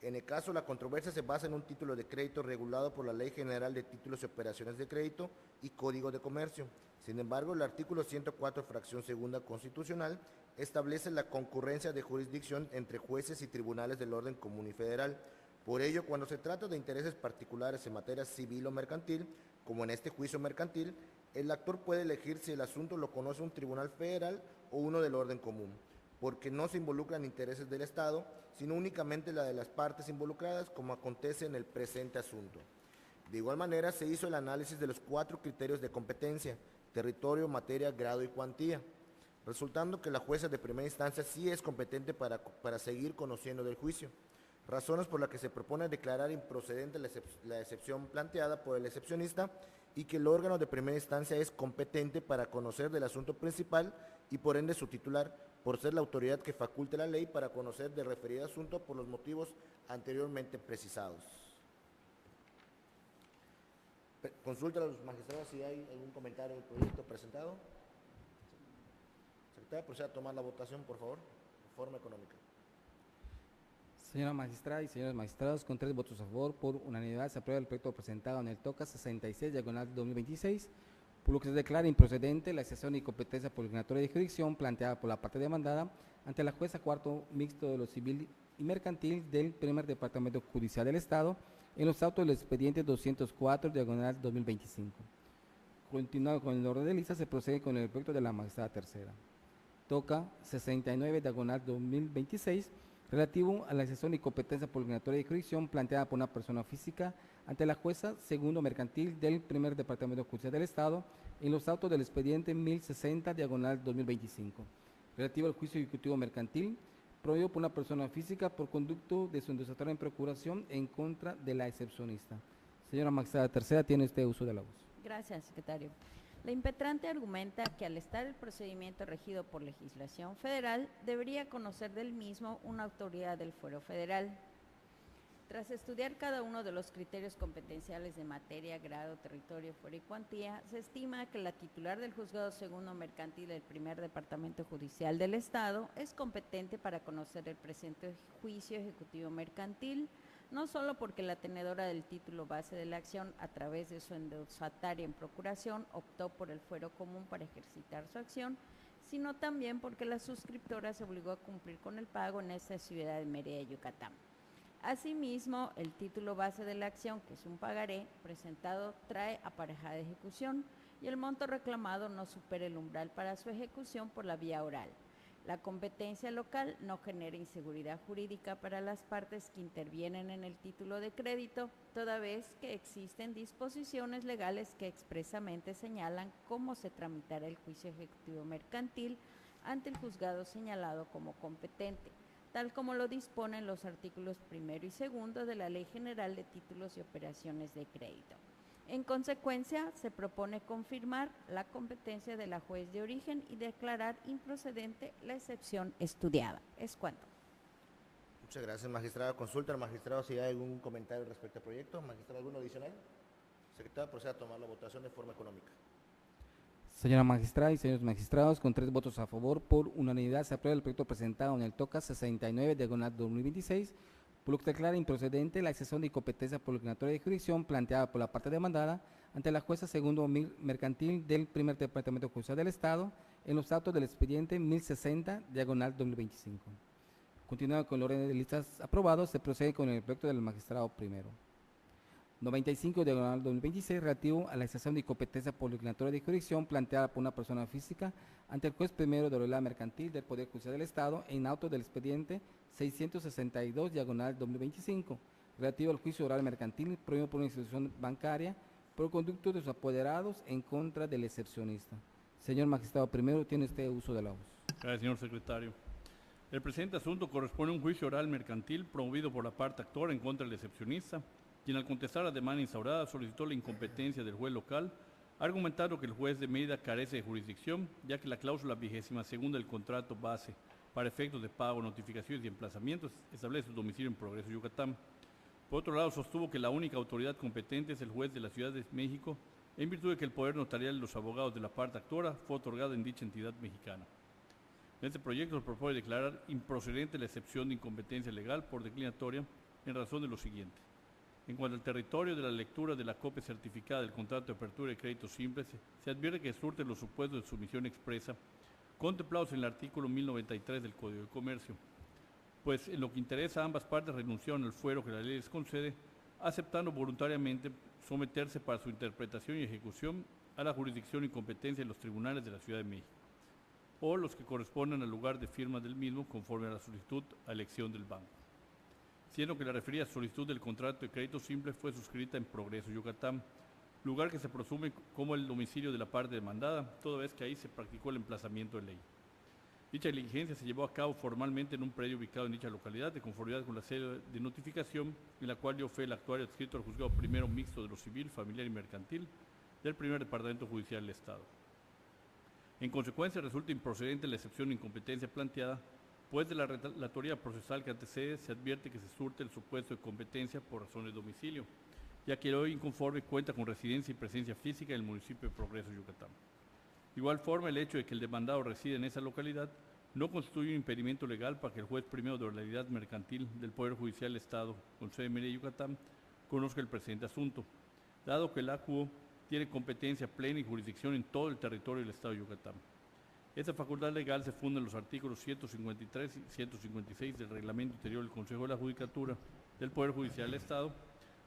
En el caso, la controversia se basa en un título de crédito regulado por la Ley General de Títulos y Operaciones de Crédito y Código de Comercio. Sin embargo, el artículo 104, fracción segunda constitucional, establece la concurrencia de jurisdicción entre jueces y tribunales del orden común y federal. Por ello, cuando se trata de intereses particulares en materia civil o mercantil, como en este juicio mercantil, el actor puede elegir si el asunto lo conoce un tribunal federal o uno del orden común, porque no se involucran intereses del Estado, sino únicamente la de las partes involucradas, como acontece en el presente asunto. De igual manera, se hizo el análisis de los 4 criterios de competencia: territorio, materia, grado y cuantía, resultando que la jueza de primera instancia sí es competente para seguir conociendo del juicio, razones por las que se propone declarar improcedente la excepción planteada por el excepcionista, y que el órgano de primera instancia es competente para conocer del asunto principal y por ende su titular, por ser la autoridad que faculte la ley para conocer del referido asunto por los motivos anteriormente precisados. Consulta a los magistrados si hay algún comentario del proyecto presentado. Secretaria, proceda a tomar la votación, por favor. Reforma económica. Señora magistrada y señores magistrados, con 3 votos a favor, por unanimidad se aprueba el proyecto presentado en el TOCA 66, diagonal 2026, por lo que se declara improcedente la excepción de incompetencia por declaratoria de jurisdicción planteada por la parte demandada ante la jueza cuarto mixto de lo civil y mercantil del primer departamento judicial del Estado en los autos del expediente 204, diagonal 2025. Continuado con el orden de lista, se procede con el proyecto de la magistrada tercera. TOCA 69, diagonal 2026, relativo a la excepción de incompetencia por declaratoria de jurisdicción planteada por una persona física ante la jueza segundo mercantil del primer departamento judicial del Estado en los autos del expediente 1060, diagonal 2025, relativo al juicio ejecutivo mercantil promovido por una persona física por conducto de su desatado en procuración en contra de la excepcionista. Señora magistrada tercera, tiene usted uso de la voz. Gracias, secretario. La impetrante argumenta que al estar el procedimiento regido por legislación federal, debería conocer del mismo una autoridad del fuero federal. Tras estudiar cada uno de los criterios competenciales de materia, grado, territorio, fuero y cuantía, se estima que la titular del Juzgado Segundo Mercantil del Primer Departamento Judicial del Estado es competente para conocer el presente juicio ejecutivo mercantil, no solo porque la tenedora del título base de la acción, a través de su endosataria en procuración, optó por el fuero común para ejercitar su acción, sino también porque la suscriptora se obligó a cumplir con el pago en esta ciudad de Mérida, Yucatán. Asimismo, el título base de la acción, que es un pagaré presentado, trae aparejada ejecución y el monto reclamado no supera el umbral para su ejecución por la vía oral. La competencia local no genera inseguridad jurídica para las partes que intervienen en el título de crédito, toda vez que existen disposiciones legales que expresamente señalan cómo se tramitará el juicio ejecutivo mercantil ante el juzgado señalado como competente, tal como lo disponen los artículos 1 y 2 de la Ley General de Títulos y Operaciones de Crédito. En consecuencia, se propone confirmar la competencia de la juez de origen y declarar improcedente la excepción estudiada. Es cuanto. Muchas gracias, magistrada. Consulta al magistrado si hay algún comentario respecto al proyecto. Magistrado, ¿alguno adicional? Secretario, proceda a tomar la votación de forma económica. Señora magistrada y señores magistrados, con 3 votos a favor, por unanimidad se aprueba el proyecto presentado en el TOCA 69, diagonal 2026, por lo que declara improcedente la excepción de incompetencia por declaratoria de jurisdicción planteada por la parte demandada ante la jueza segundo mercantil del primer departamento judicial del Estado en los autos del expediente 1060, diagonal 2025. Continuando con el orden de listas aprobados, se procede con el proyecto del magistrado primero. 95, diagonal 2026, relativo a la excepción de incompetencia por declaratoria de jurisdicción planteada por una persona física ante el juez primero de la mercantil del Poder Judicial del Estado en auto del expediente 662, diagonal 2025, relativo al juicio oral mercantil promovido por una institución bancaria por conducto de sus apoderados en contra del excepcionista. Señor magistrado primero, tiene usted uso de la voz. Gracias, señor secretario. El presente asunto corresponde a un juicio oral mercantil promovido por la parte actora en contra del excepcionista, quien al contestar la demanda instaurada solicitó la incompetencia del juez local, argumentando que el juez de Mérida carece de jurisdicción, ya que la cláusula 22ª del contrato base para efectos de pago, notificaciones y emplazamientos establece su domicilio en Progreso, Yucatán. Por otro lado, sostuvo que la única autoridad competente es el juez de la Ciudad de México, en virtud de que el poder notarial de los abogados de la parte actora fue otorgado en dicha entidad mexicana. En este proyecto se propone declarar improcedente la excepción de incompetencia legal por declinatoria, en razón de lo siguiente. En cuanto al territorio de la lectura de la copia certificada del contrato de apertura de crédito simple, se advierte que surten los supuestos de sumisión expresa contemplados en el artículo 1093 del Código de Comercio, pues en lo que interesa a ambas partes renunciaron al fuero que la ley les concede, aceptando voluntariamente someterse para su interpretación y ejecución a la jurisdicción y competencia de los tribunales de la Ciudad de México, o los que correspondan al lugar de firma del mismo conforme a la solicitud a elección del banco, siendo que la referida solicitud del contrato de crédito simple fue suscrita en Progreso, Yucatán, lugar que se presume como el domicilio de la parte demandada, toda vez que ahí se practicó el emplazamiento de ley. Dicha diligencia se llevó a cabo formalmente en un predio ubicado en dicha localidad, de conformidad con la sede de notificación, en la cual dio fe el actuario adscrito al Juzgado Primero Mixto de lo Civil, Familiar y Mercantil del Primer Departamento Judicial del Estado. En consecuencia, resulta improcedente la excepción de incompetencia planteada, pues de la relatoría procesal que antecede se advierte que se surte el supuesto de competencia por razón de domicilio, ya que el hoy inconforme cuenta con residencia y presencia física en el municipio de Progreso, Yucatán. De igual forma, el hecho de que el demandado reside en esa localidad no constituye un impedimento legal para que el juez primero de oralidad mercantil del Poder Judicial del Estado, con sede en Mérida, Yucatán, conozca el presente asunto, dado que el ACUO tiene competencia plena y jurisdicción en todo el territorio del Estado de Yucatán. Esta facultad legal se funda en los artículos 153 y 156 del Reglamento Interior del Consejo de la Judicatura del Poder Judicial del Estado,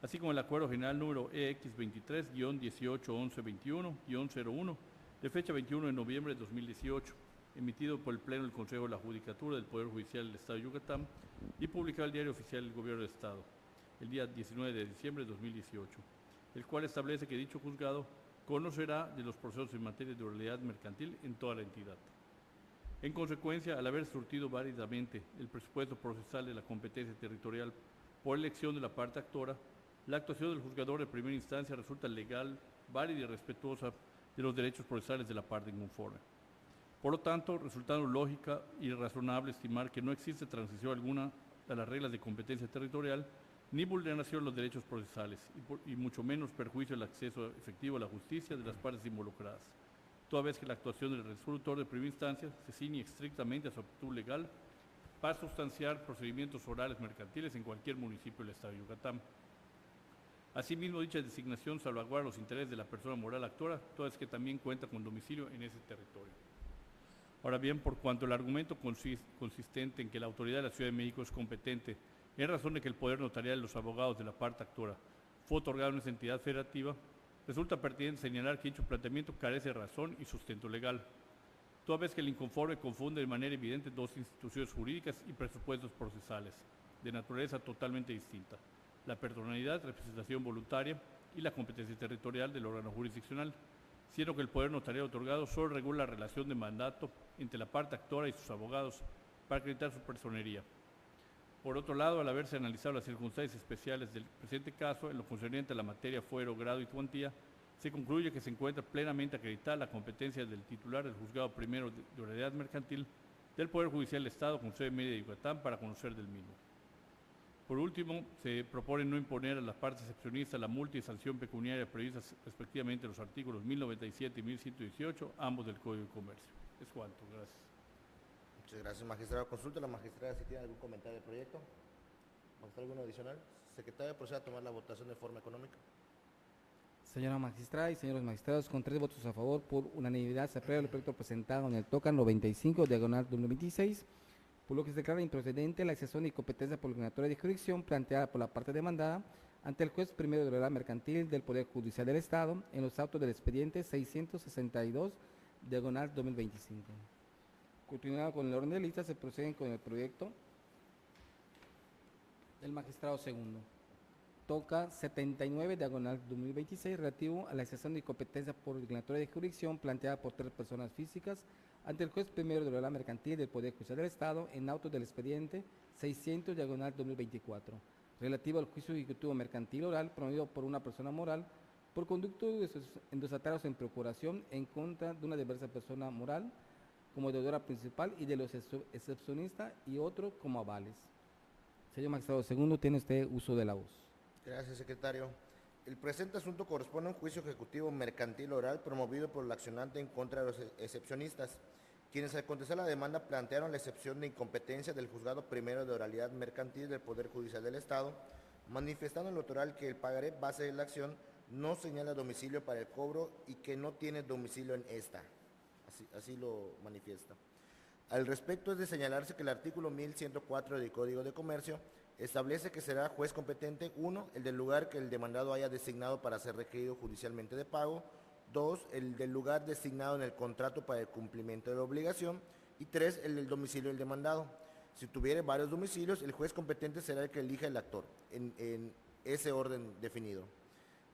así como el Acuerdo General número EX 23-181121-01 de fecha 21 de noviembre de 2018, emitido por el Pleno del Consejo de la Judicatura del Poder Judicial del Estado de Yucatán y publicado en el Diario Oficial del Gobierno del Estado el día 19 de diciembre de 2018, el cual establece que dicho juzgado conocerá de los procesos en materia de oralidad mercantil en toda la entidad. En consecuencia, al haber surtido válidamente el presupuesto procesal de la competencia territorial por elección de la parte actora, la actuación del juzgador de primera instancia resulta legal, válida y respetuosa de los derechos procesales de la parte inconforme. Por lo tanto, resultando lógica y razonable estimar que no existe transición alguna a las reglas de competencia territorial, ni vulneración de los derechos procesales, y mucho menos perjuicio del acceso efectivo a la justicia de las partes involucradas, toda vez que la actuación del resolutor de primera instancia se ciñe estrictamente a su aptitud legal para sustanciar procedimientos orales mercantiles en cualquier municipio del Estado de Yucatán. Asimismo, dicha designación salvaguarda los intereses de la persona moral actora, toda vez que también cuenta con domicilio en ese territorio. Ahora bien, por cuanto el argumento consistente en que la autoridad de la Ciudad de México es competente en razón de que el poder notarial de los abogados de la parte actora fue otorgado a esa entidad federativa, resulta pertinente señalar que dicho planteamiento carece de razón y sustento legal, toda vez que el inconforme confunde de manera evidente dos instituciones jurídicas y presupuestos procesales, de naturaleza totalmente distinta: la personalidad, representación voluntaria y la competencia territorial del órgano jurisdiccional, siendo que el poder notarial otorgado solo regula la relación de mandato entre la parte actora y sus abogados para acreditar su personería. Por otro lado, al haberse analizado las circunstancias especiales del presente caso en lo concerniente a la materia fuero, grado y cuantía, se concluye que se encuentra plenamente acreditada la competencia del titular del Juzgado Primero de Oralidad Mercantil del Poder Judicial del Estado con sede en Mérida, Yucatán, para conocer del mismo. Por último, se propone no imponer a las partes excepcionistas la multa y sanción pecuniaria previstas respectivamente en los artículos 1097 y 1118, ambos del Código de Comercio. Es cuanto. Gracias. Muchas gracias, magistrado. Consulta a la magistrada si tiene algún comentario del proyecto. ¿Magistrado, alguno adicional? Secretario, proceda a tomar la votación de forma económica. Señora magistrada y señores magistrados, con 3 votos a favor, por unanimidad se aprueba el proyecto presentado en el TOCA 95, diagonal 2026, por lo que se declara improcedente la excepción de incompetencia por declaratoria de jurisdicción planteada por la parte demandada ante el juez primero de oralidad mercantil del Poder Judicial del Estado en los autos del expediente 662, diagonal 2025. Continuando con el orden de lista, se proceden con el proyecto del magistrado segundo. Toca 79, diagonal 2026, relativo a la excepción de incompetencia por declaratoria de jurisdicción planteada por 3 personas físicas ante el juez primero de oralidad mercantil del Poder Judicial del Estado en autos del expediente 600, diagonal 2024, relativo al juicio ejecutivo mercantil oral promovido por una persona moral por conducto de endosatarios en procuración en contra de una diversa persona moral como deudora principal y de los excepcionistas y otro como avales. Señor magistrado segundo, tiene usted uso de la voz. Gracias, secretario. El presente asunto corresponde a un juicio ejecutivo mercantil oral promovido por el accionante en contra de los excepcionistas, Quienes al contestar la demanda plantearon la excepción de incompetencia del Juzgado Primero de Oralidad Mercantil del Poder Judicial del Estado, manifestando en lo oral que el pagaré base de la acción no señala domicilio para el cobro y que no tiene domicilio en esta. Así lo manifiesta. Al respecto es de señalarse que el artículo 1104 del Código de Comercio establece que será juez competente, 1, el del lugar que el demandado haya designado para ser requerido judicialmente de pago, 2, el del lugar designado en el contrato para el cumplimiento de la obligación, y 3, el del domicilio del demandado. Si tuviere varios domicilios, el juez competente será el que elija el actor, en ese orden definido.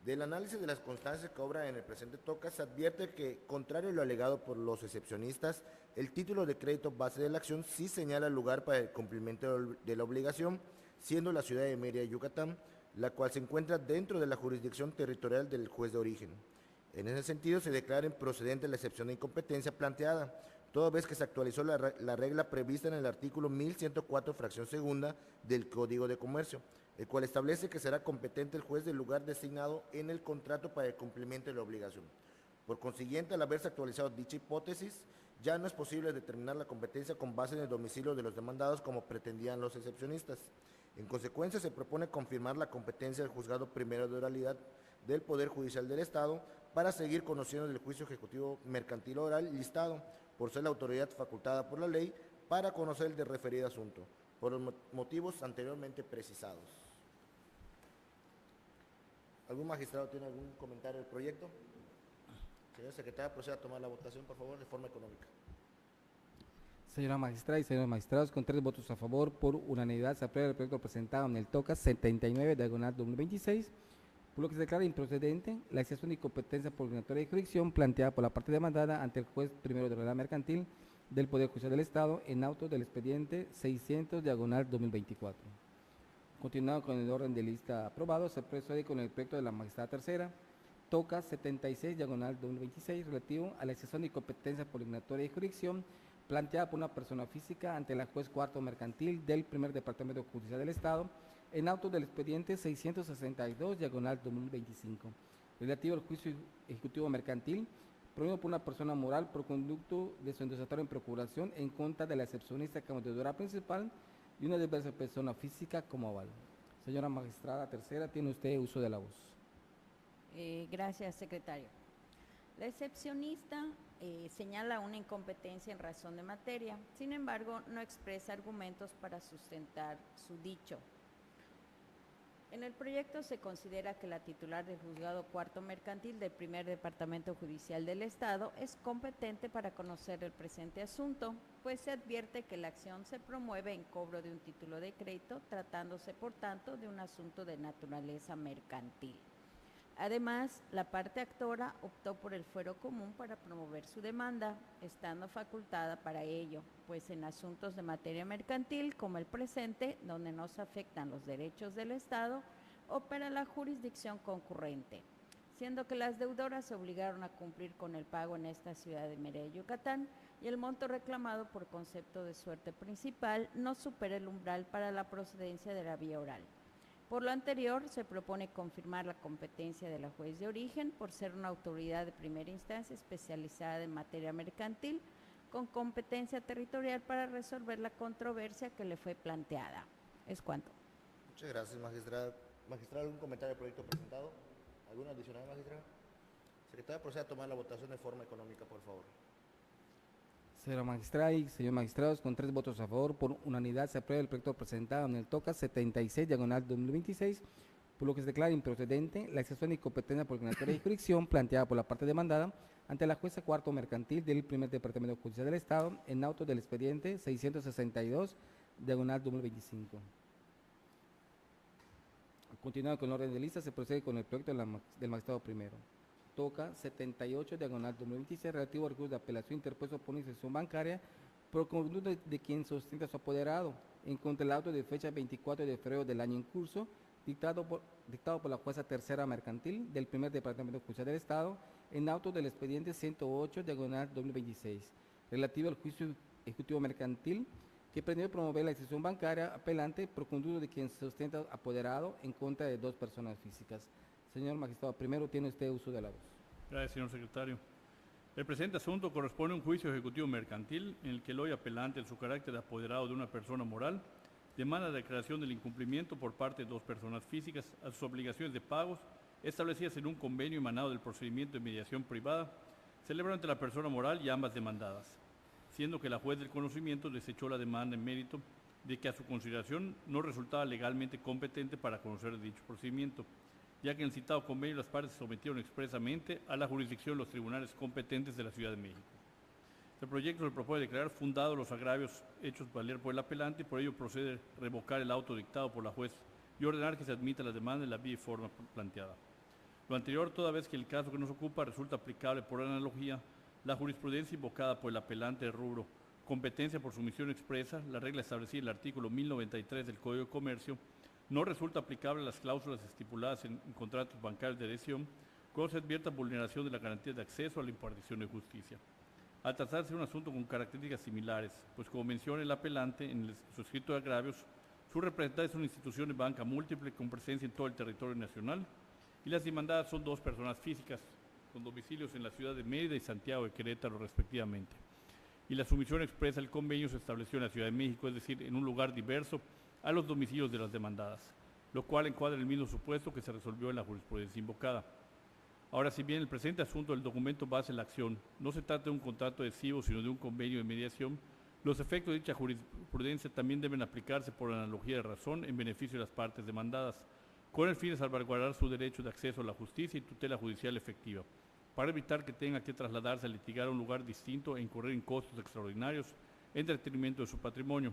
Del análisis de las constancias que obran en el presente toca, se advierte que, contrario a lo alegado por los excepcionistas, el título de crédito base de la acción sí señala el lugar para el cumplimiento de la obligación, siendo la ciudad de Mérida, Yucatán, la cual se encuentra dentro de la jurisdicción territorial del juez de origen. En ese sentido, se declara improcedente la excepción de incompetencia planteada, toda vez que se actualizó la regla prevista en el artículo 1104, fracción segunda del Código de Comercio, el cual establece que será competente el juez del lugar designado en el contrato para el cumplimiento de la obligación. Por consiguiente, al haberse actualizado dicha hipótesis, ya no es posible determinar la competencia con base en el domicilio de los demandados como pretendían los excepcionistas. En consecuencia, se propone confirmar la competencia del Juzgado Primero de Oralidad del Poder Judicial del Estado para seguir conociendo del juicio ejecutivo mercantil oral listado, por ser la autoridad facultada por la ley para conocer el de referido asunto, por los motivos anteriormente precisados. ¿Algún magistrado tiene algún comentario del proyecto? Señor secretario, proceda a tomar la votación, por favor, de forma económica. Señora magistrada y señores magistrados, con 3 votos a favor, por unanimidad se aprueba el proyecto presentado en el TOCA 79, diagonal 2026, por lo que se declara improcedente la excepción de incompetencia por ordinatoria de jurisdicción planteada por la parte demandada ante el juez primero de oralidad mercantil del Poder Judicial del Estado en auto del expediente 600, diagonal 2024. Continuando con el orden de lista aprobado, se procede con el proyecto de la magistrada tercera, TOCA 76, diagonal 2026, relativo a la excepción de incompetencia por ordinatoria de jurisdicción planteada por una persona física ante la juez cuarto mercantil del primer departamento judicial del Estado en auto del expediente 662, diagonal 2025, relativo al juicio ejecutivo mercantil promovido por una persona moral por conducto de su endosatario en procuración en contra de la excepcionista como deudora principal y una diversa persona física como aval. Señora magistrada tercera, tiene usted uso de la voz. Gracias, secretario. La excepcionista señala una incompetencia en razón de materia, sin embargo, no expresa argumentos para sustentar su dicho. En el proyecto se considera que la titular del Juzgado Cuarto Mercantil del Primer Departamento Judicial del Estado es competente para conocer el presente asunto, pues se advierte que la acción se promueve en cobro de un título de crédito, tratándose, por tanto, de un asunto de naturaleza mercantil. Además, la parte actora optó por el fuero común para promover su demanda, estando facultada para ello, pues en asuntos de materia mercantil como el presente, donde no se afectan los derechos del Estado, opera la jurisdicción concurrente, siendo que las deudoras se obligaron a cumplir con el pago en esta ciudad de Mérida, Yucatán, y el monto reclamado por concepto de suerte principal no supera el umbral para la procedencia de la vía oral. Por lo anterior, se propone confirmar la competencia de la juez de origen por ser una autoridad de primera instancia especializada en materia mercantil con competencia territorial para resolver la controversia que le fue planteada. Es cuanto. Muchas gracias, magistrada. Magistrada, ¿algún comentario del proyecto presentado? ¿Alguna adicional, magistrada? Secretaria, proceda a tomar la votación de forma económica, por favor. Señora magistrada y señores magistrados, con 3 votos a favor, por unanimidad se aprueba el proyecto presentado en el TOCA 76, diagonal 2026, por lo que se declara improcedente la excepción de incompetencia por ordinatoria de jurisdicción planteada por la parte demandada ante la jueza cuarto mercantil del primer departamento judicial del Estado en auto del expediente 662, diagonal 2025. Continuando con el orden de lista, se procede con el proyecto del magistrado primero. TOCA 78, diagonal 2026, relativo al recurso de apelación interpuesto por una institución bancaria por conducta de quien sustenta su apoderado en contra del auto de fecha 24 de febrero del año en curso, dictado por la jueza tercera mercantil del primer departamento judicial del Estado en auto del expediente 108, diagonal 2026, relativo al juicio ejecutivo mercantil que pretendió promover la institución bancaria apelante por conducto de quien sustenta apoderado en contra de 2 personas físicas. Señor magistrado, primero tiene usted uso de la voz. Gracias, señor secretario. El presente asunto corresponde a un juicio ejecutivo mercantil en el que el hoy apelante, en su carácter de apoderado de una persona moral, demanda la declaración del incumplimiento por parte de dos personas físicas a sus obligaciones de pagos establecidas en un convenio emanado del procedimiento de mediación privada celebrado entre la persona moral y ambas demandadas, siendo que la juez del conocimiento desechó la demanda en mérito de que a su consideración no resultaba legalmente competente para conocer dicho procedimiento, ya que en el citado convenio las partes se sometieron expresamente a la jurisdicción de los tribunales competentes de la Ciudad de México. El proyecto se propone declarar fundados los agravios hechos valer por el apelante y por ello procede a revocar el auto dictado por la juez y ordenar que se admita la demanda en la vía y forma planteada. Lo anterior, toda vez que el caso que nos ocupa resulta aplicable por analogía la jurisprudencia invocada por el apelante de rubro, competencia por sumisión expresa, la regla establecida en el artículo 1093 del Código de Comercio, no resulta aplicable a las cláusulas estipuladas en contratos bancarios de adhesión cuando se advierta vulneración de la garantía de acceso a la impartición de justicia. Al tratarse de un asunto con características similares, pues como menciona el apelante en su escrito de agravios, su representante es una institución de banca múltiple con presencia en todo el territorio nacional y las demandadas son dos personas físicas con domicilios en la ciudad de Mérida y Santiago de Querétaro respectivamente. Y la sumisión expresa del convenio se estableció en la Ciudad de México, es decir, en un lugar diverso a los domicilios de las demandadas, lo cual encuadra el mismo supuesto que se resolvió en la jurisprudencia invocada. Ahora, si bien el presente asunto del documento base de la acción no se trata de un contrato adhesivo, sino de un convenio de mediación, los efectos de dicha jurisprudencia también deben aplicarse por analogía de razón en beneficio de las partes demandadas, con el fin de salvaguardar su derecho de acceso a la justicia y tutela judicial efectiva, para evitar que tenga que trasladarse a litigar a un lugar distinto e incurrir en costos extraordinarios en detrimento de su patrimonio.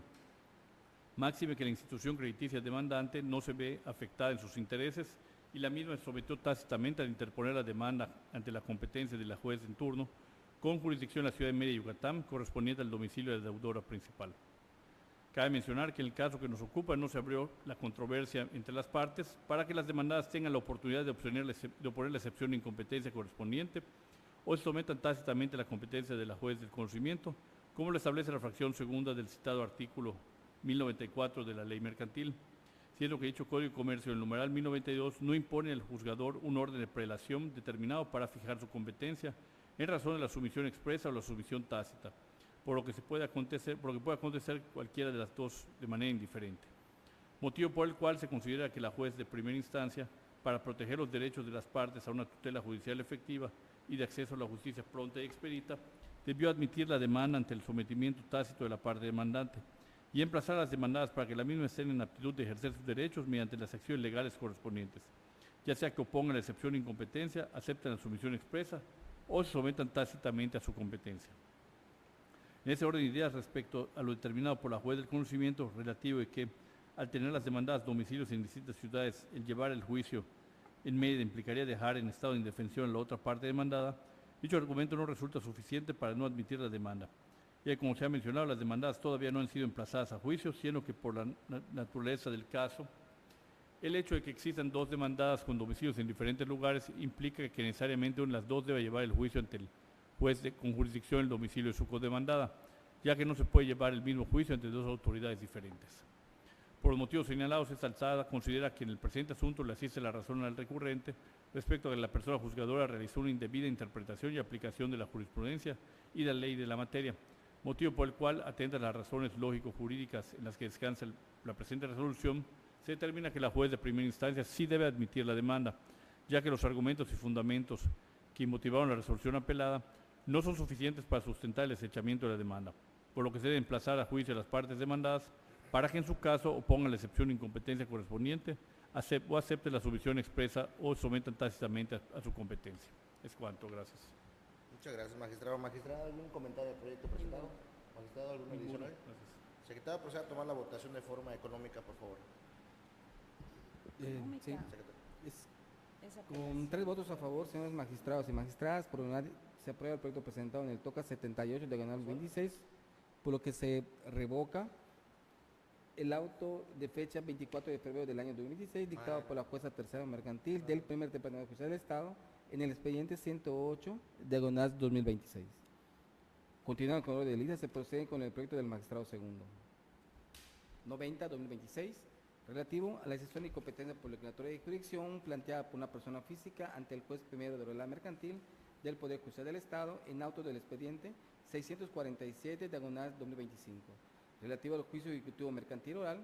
Máxime que la institución crediticia demandante no se ve afectada en sus intereses y la misma se sometió tácitamente a interponer la demanda ante la competencia de la juez en turno con jurisdicción en la Ciudad de Mérida y Yucatán, correspondiente al domicilio de la deudora principal. Cabe mencionar que en el caso que nos ocupa no se abrió la controversia entre las partes para que las demandadas tengan la oportunidad de oponer la excepción de incompetencia correspondiente o se sometan tácitamente a la competencia de la juez del conocimiento, como lo establece la fracción segunda del citado artículo 1094 de la Ley Mercantil, siendo que dicho Código de Comercio, el numeral 1092, no impone al juzgador un orden de prelación determinado para fijar su competencia en razón de la sumisión expresa o la sumisión tácita, por lo que puede acontecer cualquiera de las dos de manera indiferente. Motivo por el cual se considera que la juez de primera instancia, para proteger los derechos de las partes a una tutela judicial efectiva y de acceso a la justicia pronta y expedita, debió admitir la demanda ante el sometimiento tácito de la parte demandante y emplazar a las demandadas para que la misma estén en aptitud de ejercer sus derechos mediante las acciones legales correspondientes, ya sea que opongan la excepción de incompetencia, acepten la sumisión expresa o se sometan tácitamente a su competencia. En ese orden de ideas, respecto a lo determinado por la juez del conocimiento relativo de que, al tener las demandadas domicilios en distintas ciudades, el llevar el juicio en Mérida implicaría dejar en estado de indefensión a la otra parte demandada, dicho argumento no resulta suficiente para no admitir la demanda, ya que, como se ha mencionado, las demandadas todavía no han sido emplazadas a juicio, siendo que por la naturaleza del caso, el hecho de que existan dos demandadas con domicilios en diferentes lugares implica que necesariamente una de las dos debe llevar el juicio ante el juez con jurisdicción en el domicilio de su codemandada, ya que no se puede llevar el mismo juicio entre dos autoridades diferentes. Por los motivos señalados, esta alzada considera que en el presente asunto le asiste la razón al recurrente respecto a que la persona juzgadora realizó una indebida interpretación y aplicación de la jurisprudencia y la ley de la materia, motivo por el cual, atentas las razones lógico-jurídicas en las que descansa la presente resolución, se determina que la juez de primera instancia sí debe admitir la demanda, ya que los argumentos y fundamentos que motivaron la resolución apelada no son suficientes para sustentar el desechamiento de la demanda, por lo que se debe emplazar a juicio a las partes demandadas para que en su caso opongan la excepción de incompetencia correspondiente o acepten la sumisión expresa o sometan tácitamente a su competencia. Es cuanto, gracias. Muchas gracias, magistrado. Magistrado, ¿algún comentario del proyecto presentado? Magistrado, ¿algún adicional? Gracias. Secretario, proceda a tomar la votación de forma económica, por favor. Sí, Secretario. Esa con 3 votos a favor, señores magistrados y magistradas, por unanimidad se aprueba el proyecto presentado en el TOCA 78 diagonal 26, por lo que se revoca el auto de fecha 24 de febrero del año 2016, dictado por la jueza tercera mercantil del primer departamento judicial del Estado en el expediente 108 diagonal 2026. Continuando con el orden de lista, se procede con el proyecto del magistrado segundo 90-2026, relativo a la excepción de incompetencia por declaratoria de jurisdicción planteada por una persona física ante el juez primero de la mercantil del Poder Judicial del Estado en auto del expediente 647, diagonal 2025, relativo al juicio ejecutivo mercantil oral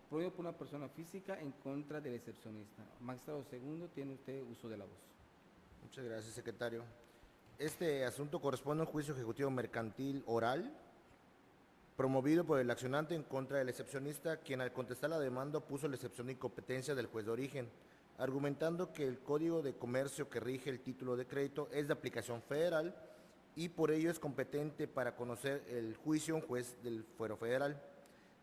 promovido por una persona física en contra del excepcionista. Magistrado segundo, tiene usted uso de la voz. Muchas gracias, secretario. Este asunto corresponde a un juicio ejecutivo mercantil oral promovido por el accionante en contra del excepcionista, quien al contestar la demanda puso la excepción de incompetencia del juez de origen, argumentando que el Código de Comercio que rige el título de crédito es de aplicación federal y por ello es competente para conocer el juicio un juez del fuero federal.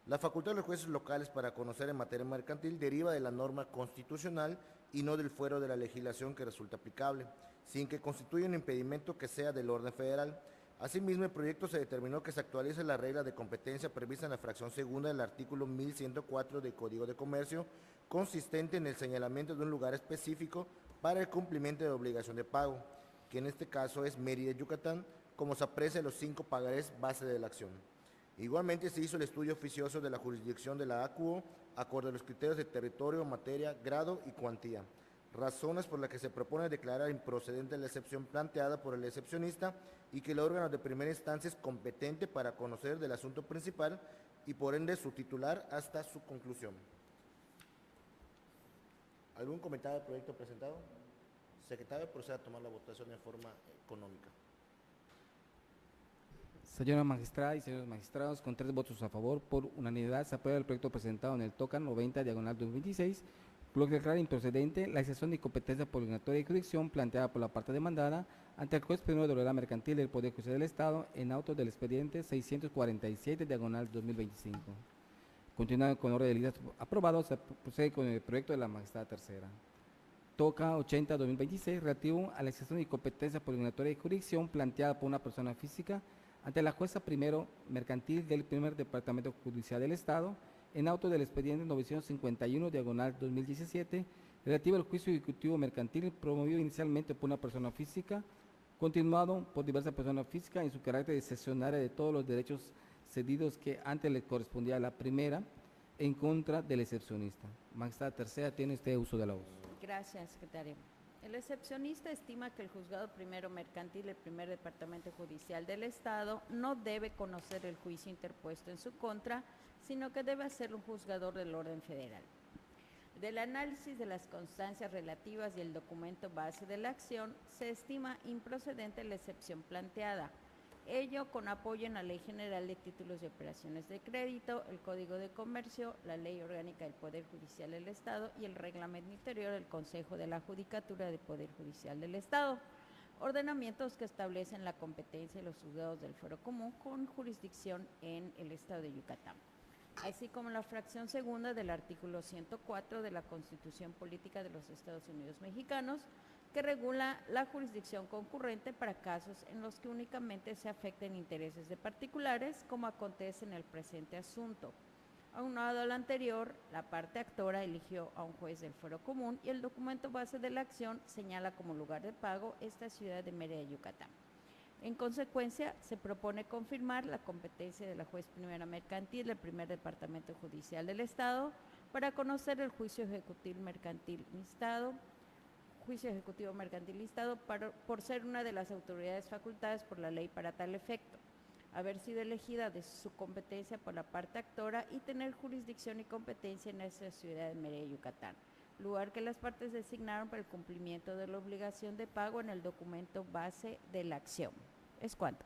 La facultad de los jueces locales para conocer en materia mercantil deriva de la norma constitucional y no del fuero de la legislación que resulta aplicable, sin que constituya un impedimento que sea del orden federal. Asimismo, el proyecto se determinó que se actualice la regla de competencia prevista en la fracción segunda del artículo 1104 del Código de Comercio, consistente en el señalamiento de un lugar específico para el cumplimiento de la obligación de pago, que en este caso es Mérida, Yucatán, como se aprecia en los 5 pagarés base de la acción. Igualmente se hizo el estudio oficioso de la jurisdicción de la ACUO, acorde a los criterios de territorio, materia, grado y cuantía, razones por las que se propone declarar improcedente la excepción planteada por el excepcionista y que el órgano de primera instancia es competente para conocer del asunto principal y por ende su titular hasta su conclusión. ¿Algún comentario del proyecto presentado? Secretario, proceda a tomar la votación de forma económica. Señora magistrada y señores magistrados, con 3 votos a favor, por unanimidad se aprueba el proyecto presentado en el TOCA 90, diagonal 2026, por lo que declara improcedente la excepción de incompetencia por obligatoria de jurisdicción planteada por la parte demandada ante el juez primero de oralidad mercantil del Poder Judicial del Estado en auto del expediente 647, diagonal 2025. Continuando con el orden de ideas aprobado, se procede con el proyecto de la magistrada tercera. TOCA 80-2026, relativo a la excepción de incompetencia por obligatoria de jurisdicción planteada por una persona física ante la jueza primero mercantil del primer departamento judicial del Estado en auto del expediente 951, diagonal 2017, relativo al juicio ejecutivo mercantil promovido inicialmente por una persona física, continuado por diversas personas físicas en su carácter de cesionaria de todos los derechos cedidos que antes le correspondía a la primera en contra del excepcionista. Magistrada tercera, tiene usted uso de la voz. Gracias, secretario. El excepcionista estima que el juzgado primero mercantil del primer departamento judicial del Estado no debe conocer el juicio interpuesto en su contra, sino que debe hacerlo un juzgador del orden federal. Del análisis de las constancias relativas y el documento base de la acción, se estima improcedente la excepción planteada. Ello con apoyo en la Ley General de Títulos y Operaciones de Crédito, el Código de Comercio, la Ley Orgánica del Poder Judicial del Estado y el Reglamento Interior del Consejo de la Judicatura del Poder Judicial del Estado, ordenamientos que establecen la competencia de los juzgados del Fuero Común con jurisdicción en el Estado de Yucatán, así como la fracción segunda del artículo 104 de la Constitución Política de los Estados Unidos Mexicanos, que regula la jurisdicción concurrente para casos en los que únicamente se afecten intereses de particulares, como acontece en el presente asunto. Aunado a lo anterior, la parte actora eligió a un juez del Fuero Común y el documento base de la acción señala como lugar de pago esta ciudad de Mérida, Yucatán. En consecuencia, se propone confirmar la competencia de la juez primera mercantil del primer departamento judicial del Estado para conocer el juicio ejecutivo mercantil listado por ser una de las autoridades facultadas por la ley para tal efecto, haber sido elegida de su competencia por la parte actora y tener jurisdicción y competencia en esa ciudad de Mérida, Yucatán, lugar que las partes designaron para el cumplimiento de la obligación de pago en el documento base de la acción. Es cuanto.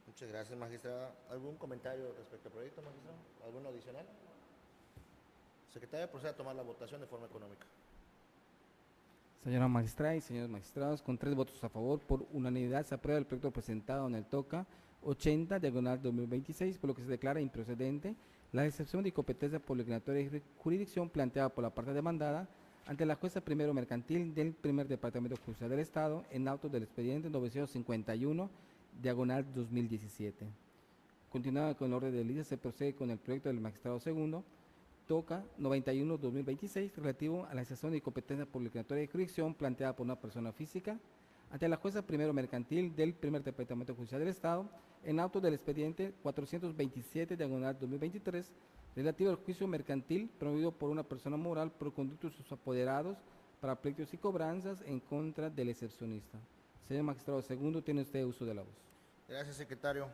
Muchas gracias, magistrada. ¿Algún comentario respecto al proyecto, magistrado? ¿Alguno adicional? Secretaria, proceda a tomar la votación de forma económica. Señora magistrada y señores magistrados, con 3 votos a favor, por unanimidad se aprueba el proyecto presentado en el TOCA 80, diagonal 2026, por lo que se declara improcedente la excepción de incompetencia por declaratoria de jurisdicción planteada por la parte demandada ante la jueza primero mercantil del primer departamento judicial del Estado en auto del expediente 951, diagonal 2017. Continuando con el orden del día, se procede con el proyecto del magistrado segundo, TOCA 91-2026, relativo a la excepción de incompetencia por declaratoria de jurisdicción planteada por una persona física ante la jueza primero mercantil del primer departamento judicial del Estado en auto del expediente 427, diagonal 2023, relativo al juicio mercantil promovido por una persona moral por conducto de sus apoderados para pleitos y cobranzas en contra del excepcionista. Señor magistrado segundo, tiene usted uso de la voz. Gracias, secretario.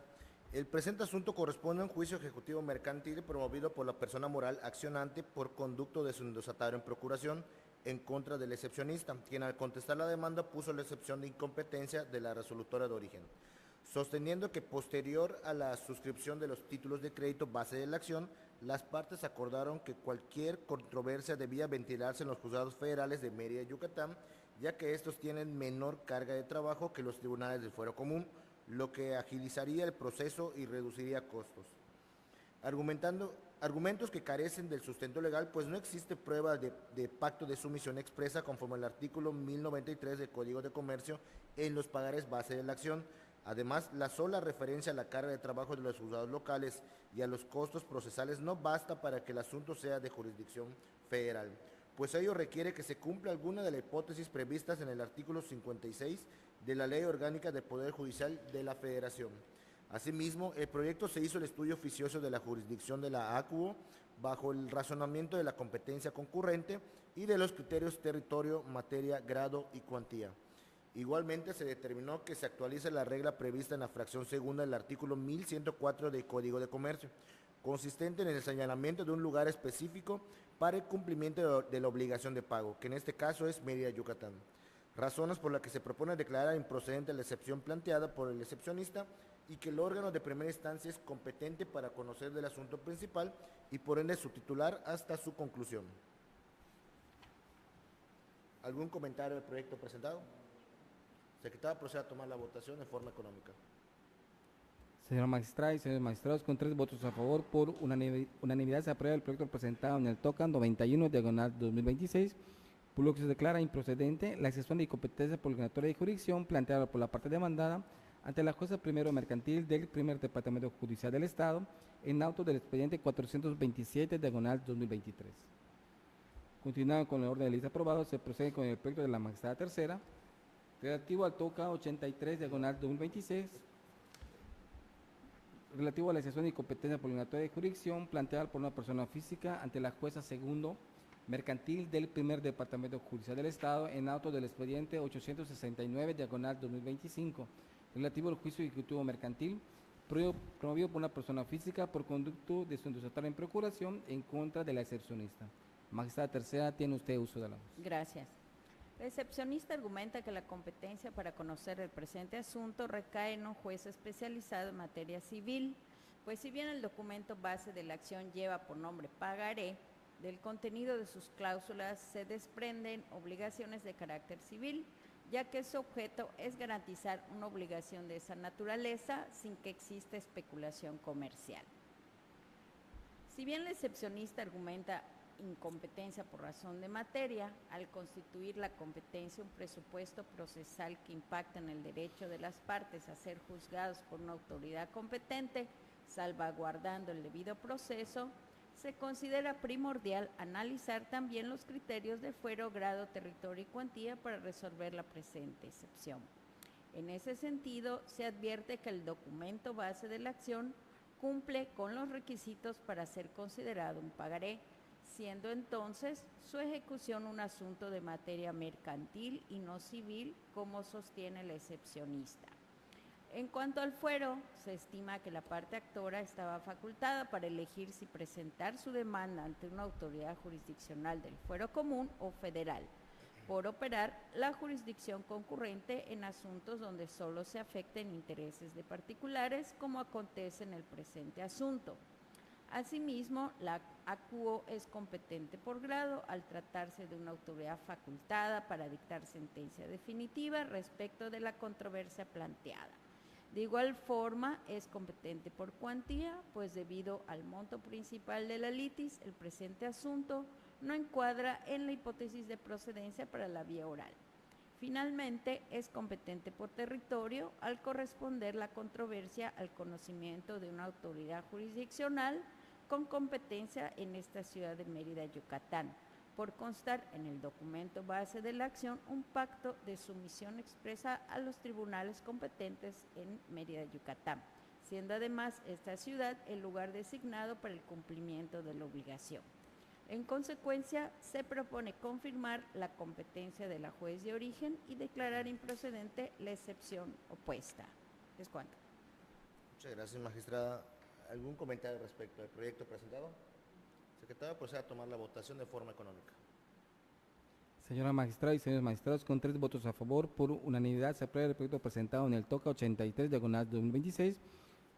El presente asunto corresponde a un juicio ejecutivo mercantil promovido por la persona moral accionante por conducto de su endosatario en procuración en contra del excepcionista, quien al contestar la demanda puso la excepción de incompetencia de la resolutora de origen, sosteniendo que posterior a la suscripción de los títulos de crédito base de la acción, las partes acordaron que cualquier controversia debía ventilarse en los juzgados federales de Mérida y Yucatán, ya que estos tienen menor carga de trabajo que los tribunales del fuero común, lo que agilizaría el proceso y reduciría costos. Argumentos que carecen del sustento legal, pues no existe prueba de pacto de sumisión expresa conforme al artículo 1093 del Código de Comercio en los pagares base de la acción. Además, la sola referencia a la carga de trabajo de los juzgados locales y a los costos procesales no basta para que el asunto sea de jurisdicción federal, pues ello requiere que se cumpla alguna de las hipótesis previstas en el artículo 56 de la Ley Orgánica del Poder Judicial de la Federación. Asimismo, el proyecto se hizo el estudio oficioso de la jurisdicción de la ACUO bajo el razonamiento de la competencia concurrente y de los criterios territorio, materia, grado y cuantía. Igualmente, se determinó que se actualice la regla prevista en la fracción segunda del artículo 1104 del Código de Comercio, consistente en el señalamiento de un lugar específico para el cumplimiento de la obligación de pago, que en este caso es Mérida, Yucatán. Razones por las que se propone declarar improcedente la excepción planteada por el excepcionista y que el órgano de primera instancia es competente para conocer del asunto principal y por ende su titular hasta su conclusión. ¿Algún comentario del proyecto presentado? Secretario, procede a tomar la votación de forma económica. Señor magistrado y señores magistrados, con 3 votos a favor, por unanimidad se aprueba el proyecto presentado en el TOCAN 91 diagonal 2026, por lo que se declara improcedente la excepción de incompetencia por declaratoria de jurisdicción planteada por la parte demandada ante la jueza primero mercantil del primer departamento judicial del Estado en auto del expediente 427 diagonal 2023. Continuando con el orden de lista aprobado, se procede con el proyecto de la magistrada tercera relativo al TOCA 83 diagonal 2026, relativo a la excepción de incompetencia por declaratoria de jurisdicción planteada por una persona física ante la jueza segundo mercantil del primer departamento judicial del Estado en auto del expediente 869 diagonal 2025, relativo al juicio ejecutivo mercantil promovido por una persona física por conducto de su endosatario en procuración en contra de la excepcionista. Magistrada tercera, tiene usted uso de la voz. Gracias. El excepcionista argumenta que la competencia para conocer el presente asunto recae en un juez especializado en materia civil, pues si bien el documento base de la acción lleva por nombre pagaré, del contenido de sus cláusulas se desprenden obligaciones de carácter civil, ya que su objeto es garantizar una obligación de esa naturaleza sin que exista especulación comercial. Si bien el excepcionista argumenta incompetencia por razón de materia, al constituir la competencia un presupuesto procesal que impacta en el derecho de las partes a ser juzgados por una autoridad competente, salvaguardando el debido proceso, se considera primordial analizar también los criterios de fuero, grado, territorio y cuantía para resolver la presente excepción. En ese sentido, se advierte que el documento base de la acción cumple con los requisitos para ser considerado un pagaré, siendo entonces su ejecución un asunto de materia mercantil y no civil, como sostiene el excepcionista. En cuanto al fuero, se estima que la parte actora estaba facultada para elegir si presentar su demanda ante una autoridad jurisdiccional del fuero común o federal, por operar la jurisdicción concurrente en asuntos donde solo se afecten intereses de particulares, como acontece en el presente asunto. Asimismo, la ACUO es competente por grado al tratarse de una autoridad facultada para dictar sentencia definitiva respecto de la controversia planteada. De igual forma, es competente por cuantía, pues debido al monto principal de la litis, el presente asunto no encuadra en la hipótesis de procedencia para la vía oral. Finalmente, es competente por territorio al corresponder la controversia al conocimiento de una autoridad jurisdiccional con competencia en esta ciudad de Mérida, Yucatán, por constar en el documento base de la acción un pacto de sumisión expresa a los tribunales competentes en Mérida, Yucatán, siendo además esta ciudad el lugar designado para el cumplimiento de la obligación. En consecuencia, se propone confirmar la competencia de la juez de origen y declarar improcedente la excepción opuesta. Es cuanto. Muchas gracias, magistrada. ¿Algún comentario respecto al proyecto presentado? Secretario, proceda a tomar la votación de forma económica. Señora magistrada y señores magistrados, con 3 votos a favor, por unanimidad se aprueba el proyecto presentado en el TOCA 83, diagonal 2026,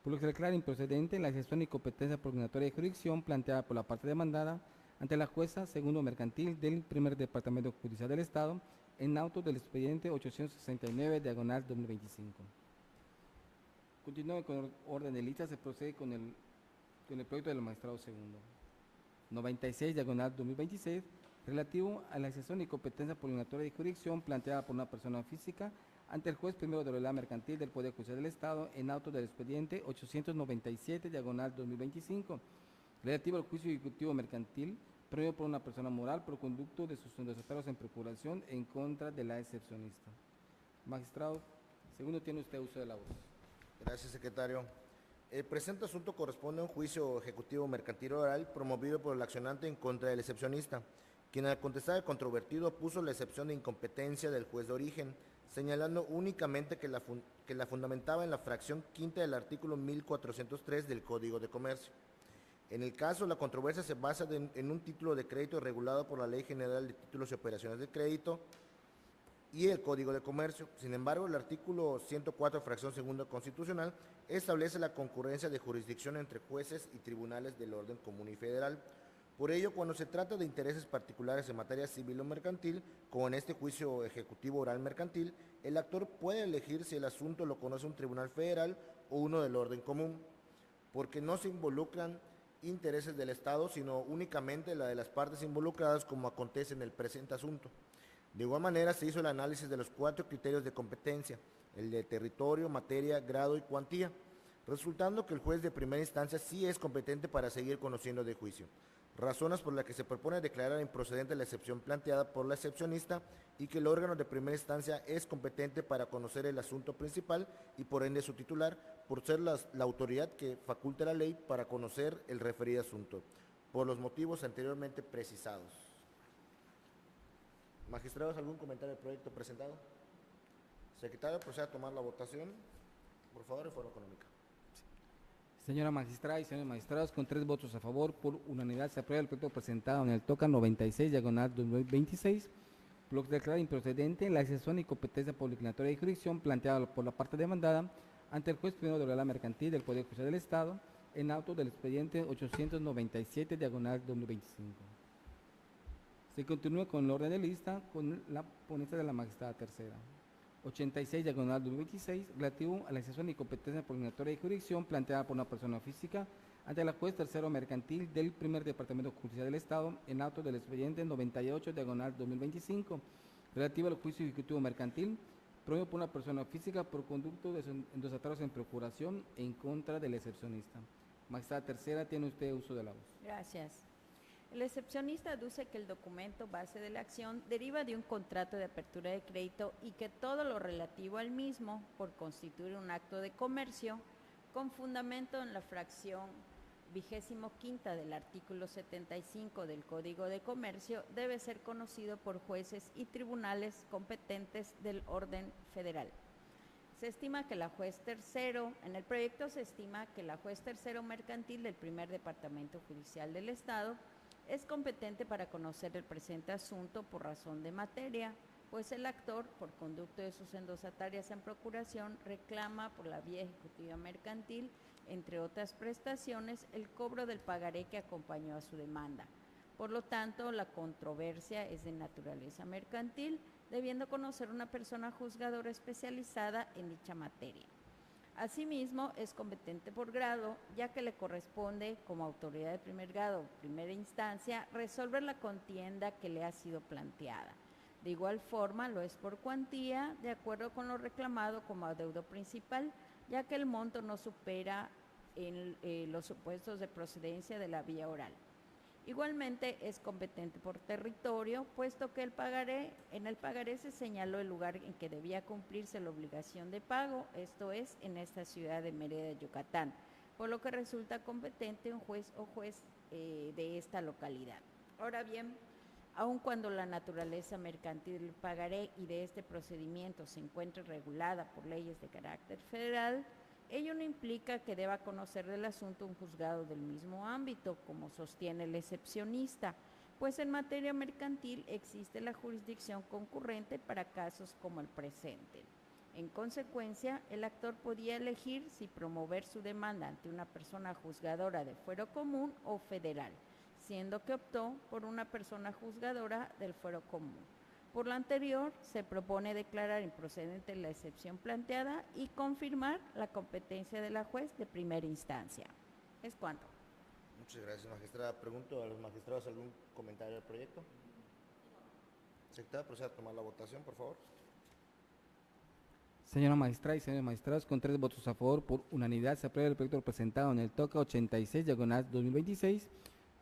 por lo que se declara improcedente la excepción y competencia por obligatoria de jurisdicción planteada por la parte demandada ante la jueza segundo mercantil del primer departamento judicial del Estado en auto del expediente 869, diagonal 2025. Continúe con el orden de lista, se procede con el proyecto del magistrado segundo. 96, diagonal 2026, relativo a la excepción y competencia por obligatoria de jurisdicción planteada por una persona física ante el juez primero de la mercantil del Poder Judicial del Estado en auto del expediente 897, diagonal 2025, relativo al juicio ejecutivo mercantil promovido por una persona moral por conducto de sus endosatorios en procuración en contra de la excepcionista. Magistrado, segundo, tiene usted uso de la voz. Gracias, secretario. El presente asunto corresponde a un juicio ejecutivo mercantil oral promovido por el accionante en contra del excepcionista, quien al contestar el controvertido puso la excepción de incompetencia del juez de origen, señalando únicamente que la fundamentaba en la fracción quinta del artículo 1403 del Código de Comercio. En el caso, la controversia se basa en un título de crédito regulado por la Ley General de Títulos y Operaciones de Crédito y el Código de Comercio. Sin embargo, el artículo 104, fracción segunda constitucional, establece la concurrencia de jurisdicción entre jueces y tribunales del orden común y federal. Por ello, cuando se trata de intereses particulares en materia civil o mercantil, como en este juicio ejecutivo oral mercantil, el actor puede elegir si el asunto lo conoce un tribunal federal o uno del orden común, porque no se involucran intereses del Estado, sino únicamente la de las partes involucradas, como acontece en el presente asunto. De igual manera, se hizo el análisis de los 4 criterios de competencia, el de territorio, materia, grado y cuantía, resultando que el juez de primera instancia sí es competente para seguir conociendo de juicio, razones por las que se propone declarar improcedente la excepción planteada por la excepcionista y que el órgano de primera instancia es competente para conocer el asunto principal y por ende su titular, por ser la autoridad que faculta la ley para conocer el referido asunto, por los motivos anteriormente precisados. Magistrados, ¿algún comentario del proyecto presentado? Secretario, proceda a tomar la votación, por favor, en forma económica. Señora magistrada y señores magistrados, con 3 votos a favor, por unanimidad se aprueba el proyecto presentado en el TOCA 96, diagonal 2026, por lo que declara improcedente la excepción y competencia por declinatoria de jurisdicción planteada por la parte demandada ante el juez primero de la mercantil del Poder Judicial del Estado en auto del expediente 897, diagonal 2025. Se continúa con el orden de lista con la ponencia de la magistrada tercera. 86, diagonal 2026, relativo a la excepción y competencia por obligatoria de jurisdicción planteada por una persona física ante la juez tercero mercantil del primer departamento judicial del Estado en auto del expediente 98, diagonal 2025, relativo al juicio ejecutivo mercantil promovido por una persona física por conducto de endosatarios en procuración en contra del excepcionista. Magistrada tercera, tiene usted uso de la voz. Gracias. El excepcionista aduce que el documento base de la acción deriva de un contrato de apertura de crédito y que todo lo relativo al mismo, por constituir un acto de comercio, con fundamento en la fracción 25ª del artículo 75 del Código de Comercio, debe ser conocido por jueces y tribunales competentes del orden federal. Se estima que la juez tercero, en el proyecto se estima que la juez tercero mercantil del primer departamento judicial del Estado es competente para conocer el presente asunto por razón de materia, pues el actor, por conducto de sus endosatarias en procuración, reclama por la vía ejecutiva mercantil, entre otras prestaciones, el cobro del pagaré que acompañó a su demanda. Por lo tanto, la controversia es de naturaleza mercantil, debiendo conocer una persona juzgadora especializada en dicha materia. Asimismo, es competente por grado, ya que le corresponde, como autoridad de primer grado, primera instancia, resolver la contienda que le ha sido planteada. De igual forma, lo es por cuantía, de acuerdo con lo reclamado como adeudo principal, ya que el monto no supera en los supuestos de procedencia de la vía oral. Igualmente es competente por territorio, puesto que en el pagaré se señaló el lugar en que debía cumplirse la obligación de pago, esto es, en esta ciudad de Mérida, Yucatán, por lo que resulta competente un juez o juez de esta localidad. Ahora bien, aun cuando la naturaleza mercantil del pagaré y de este procedimiento se encuentre regulada por leyes de carácter federal, ello no implica que deba conocer del asunto un juzgado del mismo ámbito, como sostiene el excepcionista, pues en materia mercantil existe la jurisdicción concurrente para casos como el presente. En consecuencia, el actor podía elegir si promover su demanda ante una persona juzgadora de fuero común o federal, siendo que optó por una persona juzgadora del fuero común. Por lo anterior, se propone declarar improcedente la excepción planteada y confirmar la competencia de la juez de primera instancia. Es cuanto. Muchas gracias, magistrada. Pregunto a los magistrados algún comentario al proyecto. Secretaria, proceda a tomar la votación, por favor. Señora magistrada y señores magistrados, con 3 votos a favor, por unanimidad se aprueba el proyecto presentado en el TOCA 86/2026,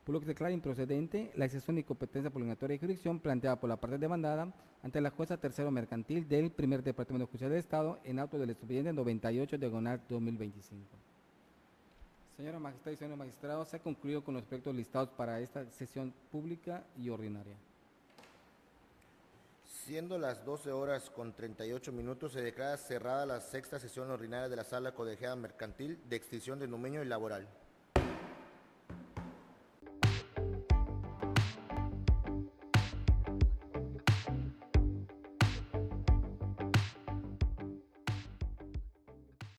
por lo que se declara improcedente la excepción de incompetencia por obligatoria de jurisdicción planteada por la parte demandada ante la jueza tercero mercantil del primer Departamento Judicial del Estado en auto del expediente 98/2025. Señora magistrada y señores magistrados, se ha concluido con los proyectos listados para esta sesión pública y ordinaria. Siendo las 12:38, se declara cerrada la sexta sesión ordinaria de la Sala Colegiada Mercantil de Extinción de Dominio y Laboral.